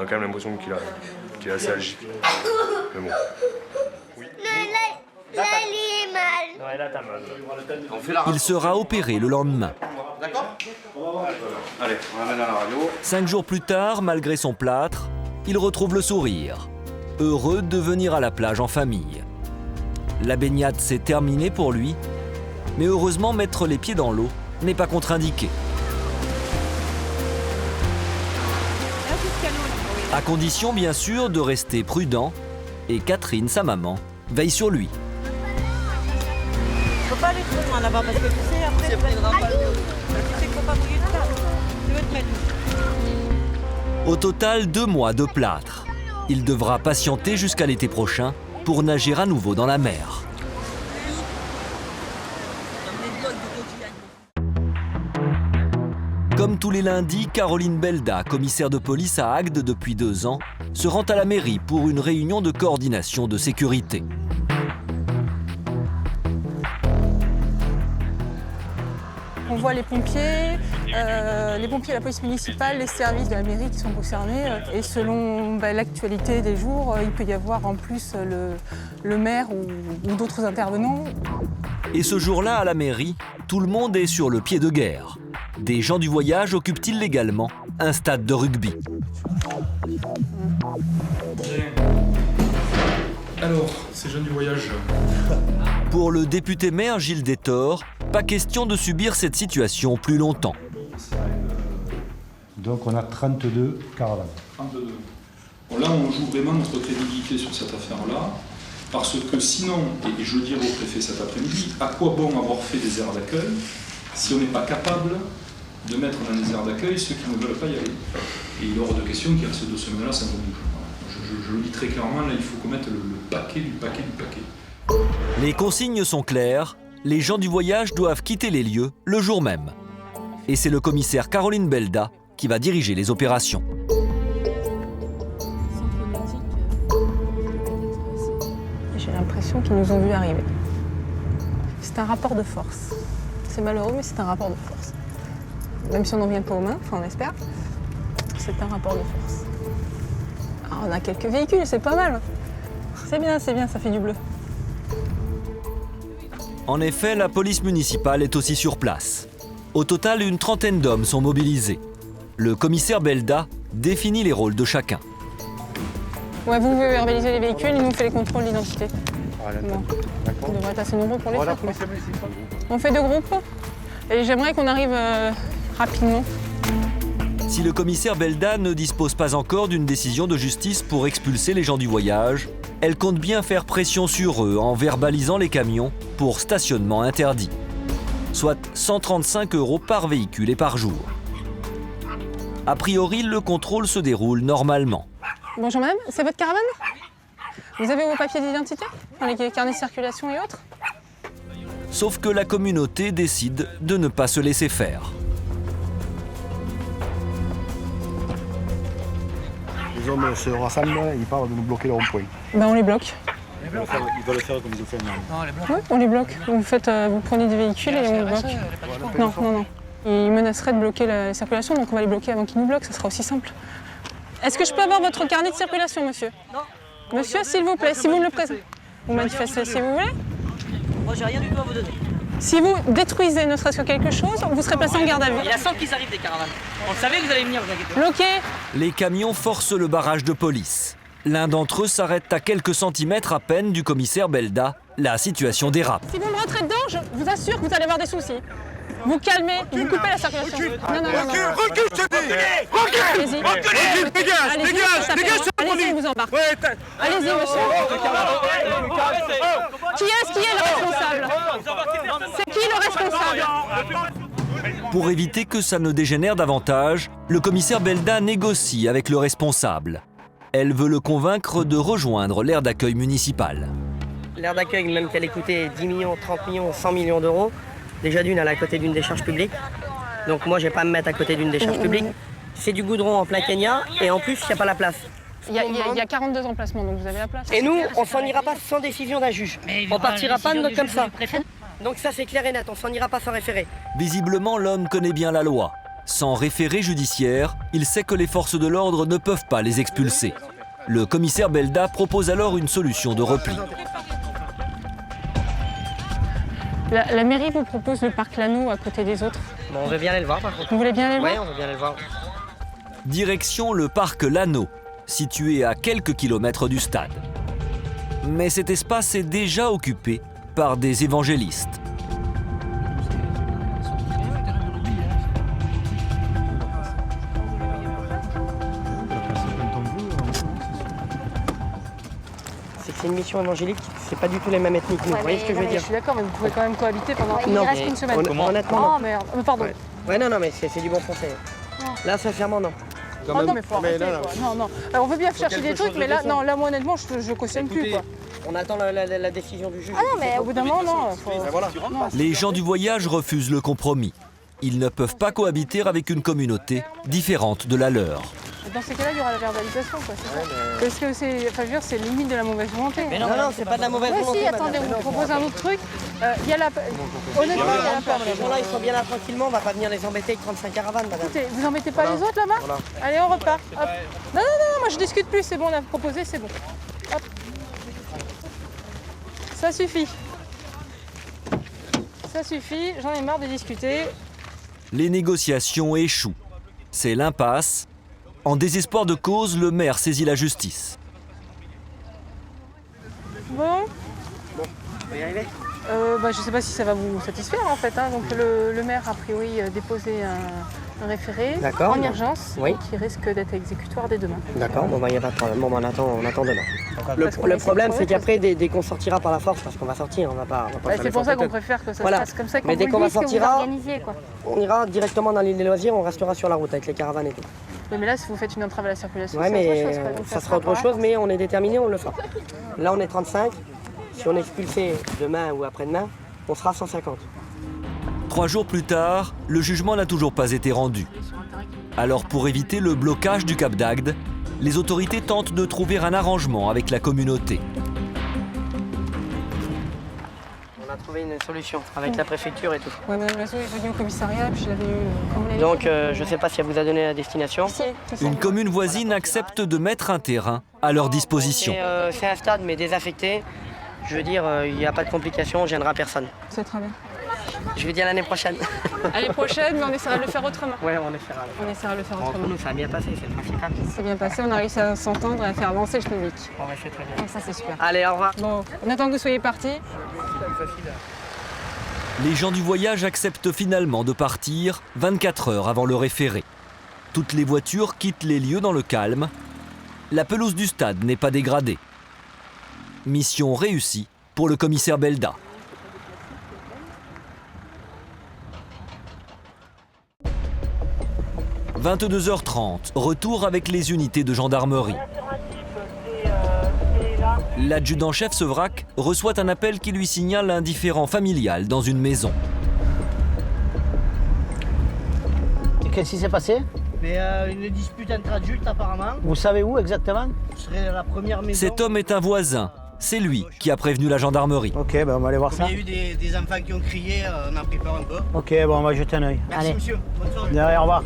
N: quand même l'impression qu'il est assez agité. Mais bon. Oui.
R: Là, il est mal.
N: Ouais, là, t'as mal.
A: Il sera opéré le lendemain.
F: D'accord? Allez, on l'amène à la radio.
A: 5 jours plus tard, malgré son plâtre, il retrouve le sourire. Heureux de venir à la plage en famille. La baignade s'est terminée pour lui, mais heureusement mettre les pieds dans l'eau n'est pas contre-indiqué. À condition bien sûr de rester prudent, et Catherine, sa maman, veille sur lui.
L: Faut pas aller trop loin là-bas parce que tu sais, après, tu prendras pas l'eau. Tu sais qu'il faut pas bouger de là. Tu veux te mettre.
A: Au total, 2 mois de plâtre. Il devra patienter jusqu'à l'été prochain pour nager à nouveau dans la mer. Comme tous les lundis, Caroline Belda, commissaire de police à Agde depuis 2 ans, se rend à la mairie pour une réunion de coordination de sécurité.
Q: On voit les pompiers, la police municipale, les services de la mairie qui sont concernés. Et selon l'actualité des jours, il peut y avoir en plus le maire ou d'autres intervenants.
A: Et ce jour-là, à la mairie, tout le monde est sur le pied de guerre. Des gens du voyage occupent illégalement un stade de rugby.
T: Alors, ces jeunes du voyage.
A: Pour le député maire Gilles Détor, pas question de subir cette situation plus longtemps.
U: Donc on a 32 caravanes.
T: 32. Bon, là, on joue vraiment notre crédibilité sur cette affaire-là, parce que sinon, et je dirais au préfet cet après-midi, à quoi bon avoir fait des aires d'accueil si on n'est pas capable de mettre dans des aires d'accueil ceux qui ne veulent pas y aller. Et il est hors de question qu'il reste 2 semaines-là, ça me bouge. Je le dis très clairement, là, il faut qu'on mette le paquet du paquet du paquet.
A: Les consignes sont claires, les gens du voyage doivent quitter les lieux le jour même. Et c'est le commissaire Caroline Belda qui va diriger les opérations.
Q: J'ai l'impression qu'ils nous ont vu arriver. C'est un rapport de force. C'est malheureux, mais c'est un rapport de force. Même si on n'en vient pas aux mains, enfin on espère, c'est un rapport de force. Alors, on a quelques véhicules, c'est pas mal. C'est bien, ça fait du bleu.
A: En effet, la police municipale est aussi sur place. Au total, une 30aine d'hommes sont mobilisés. Le commissaire Belda définit les rôles de chacun.
Q: Ouais, vous verbalisez les véhicules, il nous fait les contrôles d'identité. Bon. On devrait être assez nombreux pour les faire. On fait 2 groupes et j'aimerais qu'on arrive rapidement.
A: Si le commissaire Belda ne dispose pas encore d'une décision de justice pour expulser les gens du voyage, Elle compte bien faire pression sur eux en verbalisant les camions pour stationnement interdit, soit 135 € par véhicule et par jour. A priori, le contrôle se déroule normalement.
Q: Bonjour madame, c'est votre caravane? Vous avez vos papiers d'identité? Les carnets de circulation et autres?
A: Sauf que la communauté décide de ne pas se laisser faire.
B: Les hommes se rassemblent, ils parlent de nous bloquer le rond-point.
Q: Ben on les bloque.
B: Ils veulent le faire comme ils ont fait maintenant.
Q: Oui, on les bloque. Vous prenez des véhicules et on les bloque. Non, non, non. Ils menaceraient de bloquer la circulation, donc on va les bloquer avant qu'ils nous bloquent, ça sera aussi simple. Est-ce que je peux avoir votre carnet de circulation, monsieur? Non. Monsieur, s'il vous plaît, si vous me le présentez. Vous manifestez si vous voulez.
L: Moi, j'ai rien du tout à vous donner.
Q: Si vous détruisez ne serait-ce que quelque chose, vous serez placé en garde à vue.
L: Il y a 100 qui arrivent des caravanes. On savait que vous allez venir, vous inquiétez pas.
Q: Bloqué.
A: Les camions forcent le barrage de police. L'un d'entre eux s'arrête à quelques centimètres à peine du commissaire Belda. La situation dérape.
Q: Si vous me rentrez dedans, je vous assure que vous allez avoir des soucis. Vous calmez, vous coupez la circulation. Non, non, non, non.
C: Recule, je te dis.
Q: Allez-y.
C: Recule, dégage,
Q: allez-y, on vous embarque. Allez-y, monsieur. Qui est le responsable? C'est qui le responsable?
A: Pour éviter que ça ne dégénère davantage, le commissaire Belda négocie avec le responsable. Elle veut le convaincre de rejoindre l'aire d'accueil municipal.
L: L'aire d'accueil, même qu'elle ait coûté 10 millions, 30 millions, 100 millions d'euros, déjà d'une, elle est à côté d'une décharge publique. Donc moi, je vais pas me mettre à côté d'une décharge publique. C'est du goudron en plein Kenya et en plus, il n'y a pas la place.
Q: Il y a 42 emplacements, donc vous avez la place.
L: Et nous, on s'en ira pas sans décision d'un juge. On partira pas comme ça. Donc ça, c'est clair et net, on s'en ira pas sans référé.
A: Visiblement, l'homme connaît bien la loi. Sans référé judiciaire, il sait que les forces de l'ordre ne peuvent pas les expulser. Le commissaire Belda propose alors une solution de repli.
Q: La mairie vous propose le parc Lano à côté des autres.
L: Bon, on veut bien aller le voir par contre.
Q: Vous voulez bien aller le voir?
L: Oui, on veut bien aller le voir.
A: Direction le parc Lano, situé à quelques kilomètres du stade. Mais cet espace est déjà occupé par des évangélistes.
L: C'est une mission évangélique, c'est pas du tout les mêmes ethnies que nous, vous voyez ce que je veux dire?
Q: Je suis d'accord, mais vous pouvez quand même cohabiter pendant une semaine.
L: Honnêtement,
Q: non.
L: non.
Q: Oh merde, pardon.
L: Ouais, non, mais c'est du bon français. Là, sincèrement, non.
Q: Oh non, mais faut arrêter, quoi. Non, non. Alors, on veut bien chercher des trucs, mais là, non, là, moi, honnêtement, je cautionne plus, quoi.
L: On attend la décision du juge.
Q: Ah non, mais au bout d'un moment, non.
A: Les gens du voyage refusent le compromis. Ils ne peuvent pas cohabiter avec une communauté différente de la leur.
Q: Dans ces cas-là, il y aura la verbalisation, quoi, c'est ça? Parce que c'est, enfin, je veux dire, c'est limite de la mauvaise volonté.
L: Mais non, c'est pas de la mauvaise volonté.
Q: Si, attendez, on vous propose un autre truc. Il y a la... Honnêtement, il y a la peur.
L: Les gens là, ils sont bien là tranquillement, on va pas venir les embêter avec 35 caravanes, madame.
Q: Écoutez, vous embêtez pas les autres là-bas? Allez, on repart. Hop. Non, moi je discute plus, c'est bon, on a proposé, c'est bon. Hop. Ça suffit. Ça suffit, j'en ai marre de discuter.
A: Les négociations échouent. C'est l'impasse. En désespoir de cause, le maire saisit la justice.
Q: Bon.
L: On va y arriver.
Q: Je sais pas si ça va vous satisfaire en fait. Hein. Donc le maire a priori déposé un référé en urgence qui risque d'être exécutoire dès demain.
L: D'accord, bon il n'y a pas de problème. Bon, on attend demain. Le problème c'est qu'après dès qu'on sortira par la force, parce qu'on va sortir, on va pas
Q: c'est pour ça qu'on préfère que ça se passe comme ça.
L: Mais dès qu'on va sortira,
Q: quoi.
L: on ira directement dans l'île des loisirs, on restera sur la route avec les caravanes et tout.
Q: Oui, mais là, si vous faites une entrave à la circulation,
L: c'est autre chose. Ça sera autre chose, mais on est déterminé, on le fera. Là, on est 35. Si on est expulsé demain ou après-demain, on sera 150.
A: 3 jours plus tard, le jugement n'a toujours pas été rendu. Alors, pour éviter le blocage du Cap d'Agde, les autorités tentent de trouver un arrangement avec la communauté.
L: On a trouvé une solution avec la préfecture et tout.
Q: Oui, madame Lasso est venue au commissariat, puis je l'avais eu.
L: Donc, je ne sais pas si elle vous a donné la destination.
A: Une commune voisine accepte de mettre un terrain à leur disposition.
L: C'est un stade, mais désaffecté. Je veux dire, il n'y a pas de complications, on gênera personne.
Q: C'est très bien.
L: Je vais dire l'année prochaine.
Q: L'année prochaine, mais on essaiera de le faire autrement.
L: Oui, on essaiera.
Q: On essaiera de le faire autrement.
L: Nous, ça a bien passé, c'est le principal.
Q: C'est bien passé, on a réussi à s'entendre et à faire avancer le public.
L: Bon, c'est très bien.
Q: Et ça, c'est super.
L: Allez, au revoir.
Q: Bon, on attend que vous soyez partis.
A: Les gens du voyage acceptent finalement de partir 24 heures avant le référé. Toutes les voitures quittent les lieux dans le calme. La pelouse du stade n'est pas dégradée. Mission réussie pour le commissaire Belda. « 22h30, retour avec les unités de gendarmerie. L'adjudant-chef Sevrac reçoit un appel qui lui signale un différend familial dans une maison.
G: Qu'est-ce qui s'est passé?
J: Une dispute entre adultes apparemment.
G: Vous savez où exactement?
J: Ce serait la première maison.
A: Cet homme est un voisin. C'est lui qui a prévenu la gendarmerie.
G: Ok, ben on va aller voir ça.
J: Il y a eu des enfants qui ont crié, on a pris peur un peu.
G: Ok, bon, on va jeter un œil.
J: Merci
G: Allez.
J: monsieur, bonne soirée.
G: Derrière, au revoir.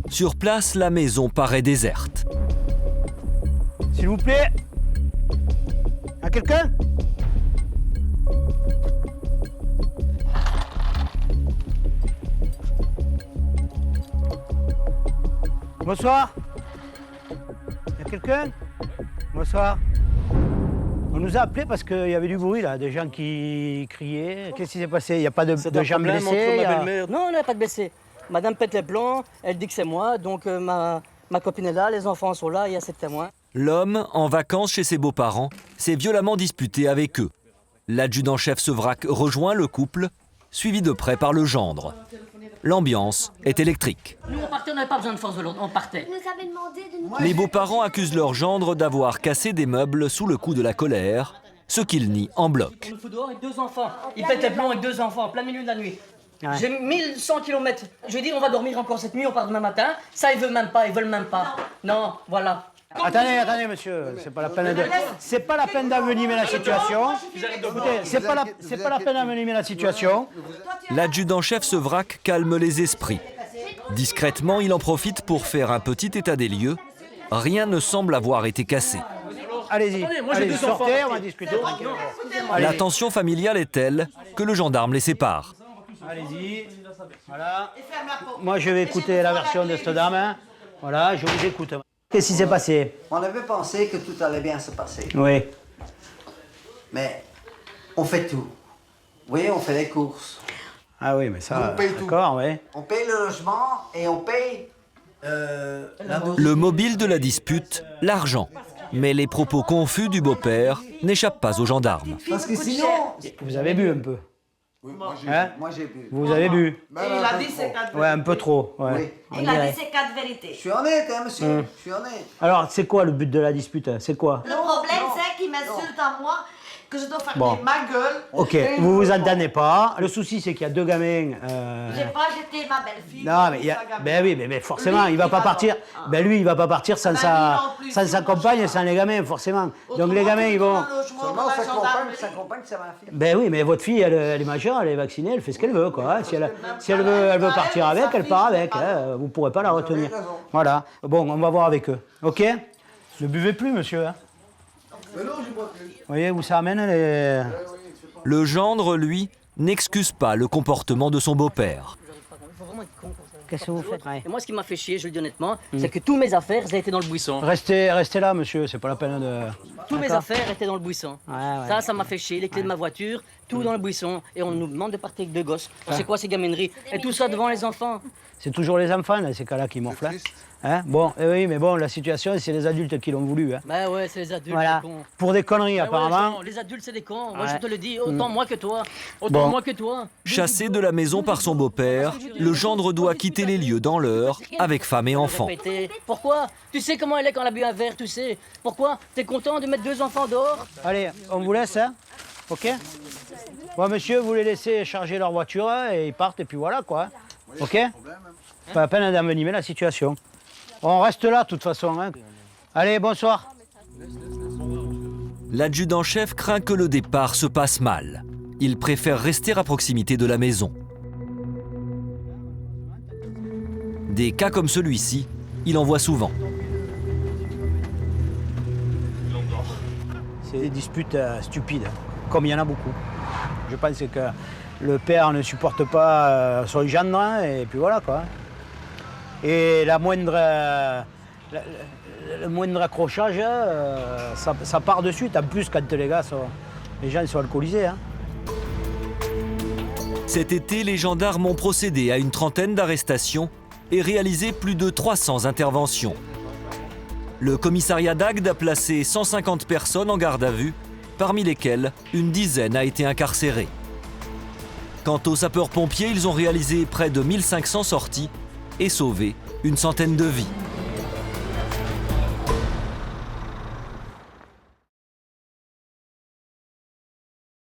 A: Sur place, la maison paraît déserte.
G: S'il vous plaît. À quelqu'un? Bonsoir. Y a quelqu'un? Bonsoir. On nous a appelés parce qu'il y avait du bruit là, des gens qui criaient. Qu'est-ce qui s'est passé? Il n'y a pas de gens blessés?
L: Non, on n'a pas de blessés. Madame pète les plombs, elle dit que c'est moi, donc ma copine est là, les enfants sont là, il y a 7 témoins.
A: L'homme, en vacances chez ses beaux-parents, s'est violemment disputé avec eux. L'adjudant-chef Sevrac rejoint le couple, suivi de près par le gendre. L'ambiance est électrique.
L: Nous on partait, on n'avait pas besoin de force de l'ordre, on partait.
A: Les beaux-parents accusent leur gendre d'avoir cassé des meubles sous le coup de la colère, ce qu'ils nient en bloc.
L: On nous fout dehors avec 2 enfants. Il pète les plombs avec 2 enfants en plein milieu de la nuit. Ouais. J'ai 1100 km. Je lui ai dit on va dormir encore cette nuit, on part demain matin. Ça ils veulent même pas, ils veulent même pas. Non, voilà.
G: Attendez, monsieur, c'est pas la peine d'envenimer la situation. Écoutez, c'est pas la peine d'envenimer la situation.
A: L'adjudant-chef Sevrac calme les esprits. Discrètement, il en profite pour faire un petit état des lieux. Rien ne semble avoir été cassé.
G: Allez-y, sortez, on va discuter tranquillement.
A: La tension familiale est telle que le gendarme les sépare.
G: Allez-y, voilà. Moi, je vais écouter la version de cette dame. Hein. Voilà, je vous écoute. Qu'est-ce qui s'est passé?
K: On avait pensé que tout allait bien se passer.
G: Oui.
K: Mais on fait tout. Vous voyez, on fait les courses.
G: Ah oui, mais ça,
K: on paye tout.
G: Oui.
K: On paye le logement et on paye
A: le mobile de la dispute, l'argent. Mais les propos confus du beau-père n'échappent pas aux gendarmes.
K: Parce que sinon...
G: Vous avez bu un peu?
K: Oui, moi j'ai bu.
G: Vous avez bu?
K: Et il a dit ses 4 vérités.
G: Ouais, un peu trop. Ouais.
K: Oui. Il a dit ses 4 vérités. Je suis honnête, hein, monsieur. Je suis honnête.
G: Alors, c'est quoi le but de la dispute? C'est quoi?
K: Le problème, c'est qu'il m'insulte à moi, que je dois fermer ma gueule.
G: Ok, vous vous entendez pas. Le souci, c'est qu'il y a 2 gamins.
K: J'ai pas jeté ma belle-fille.
G: Non, mais ben oui, mais forcément, lui, il va pas partir. Ben lui, il va pas partir sans sa compagne et sans les gamins, forcément. Donc les gamins, ils vont.
K: Seulement sa compagne, c'est ma fille.
G: Ben oui, mais votre fille, elle est majeure, elle est vaccinée, elle fait ce qu'elle veut, quoi. Si elle veut partir avec, elle part avec. Hein. Vous pourrez pas la retenir. Voilà. Bon, on va voir avec eux. Ok? Ne buvez plus, monsieur. Hein.
K: Mais non, je bois plus.
G: Vous voyez où ça amène les...
A: Le gendre, lui, n'excuse pas le comportement de son beau-père.
L: Qu'est-ce que vous faites? Et moi, ce qui m'a fait chier, je le dis honnêtement, c'est que tous mes affaires, elles étaient dans le buisson.
G: Restez là, monsieur, c'est pas la peine de...
L: Tous mes affaires étaient dans le buisson.
G: Ouais.
L: Ça m'a fait chier, les clés de ma voiture, tout dans le buisson. Et on nous demande de partir avec 2 gosses. C'est quoi ces gamineries? Et tout ça devant les enfants.
G: C'est toujours les enfants, dans ces cas-là, qui morflent. Hein? Bon, oui, mais bon, la situation, c'est les adultes qui l'ont voulu. Hein.
L: Ben ouais, c'est les adultes,
G: voilà.
L: les cons.
G: Pour des conneries, apparemment.
L: Ouais, les adultes, c'est des cons. Moi, je te le dis, autant moi que toi. Moi que toi.
A: Chassé de la maison par son beau-père, le gendre doit quitter les lieux dans l'heure avec femme et enfants.
L: Pourquoi? Tu sais comment elle est quand elle a bu un verre, tu sais. Pourquoi? T'es content de mettre 2 enfants dehors?
G: Allez, on vous laisse, hein? Ok? Bon, monsieur, vous les laissez charger leur voiture et ils partent, et puis voilà, quoi. Ok? Pas la peine d'envenimer la situation. On reste là, de toute façon. Hein. Allez, bonsoir.
A: L'adjudant-chef craint que le départ se passe mal. Il préfère rester à proximité de la maison. Des cas comme celui-ci, il en voit souvent.
G: C'est des disputes stupides, comme il y en a beaucoup. Je pense que le père ne supporte pas son gendre, et puis voilà, quoi. Et le moindre accrochage, ça part de suite. En plus, quand les gens sont alcoolisés. Hein.
A: Cet été, les gendarmes ont procédé à une trentaine d'arrestations et réalisé plus de 300 interventions. Le commissariat d'Agde a placé 150 personnes en garde à vue, parmi lesquelles une dizaine a été incarcérée. Quant aux sapeurs-pompiers, ils ont réalisé près de 1500 sorties et sauvé une centaine de vies.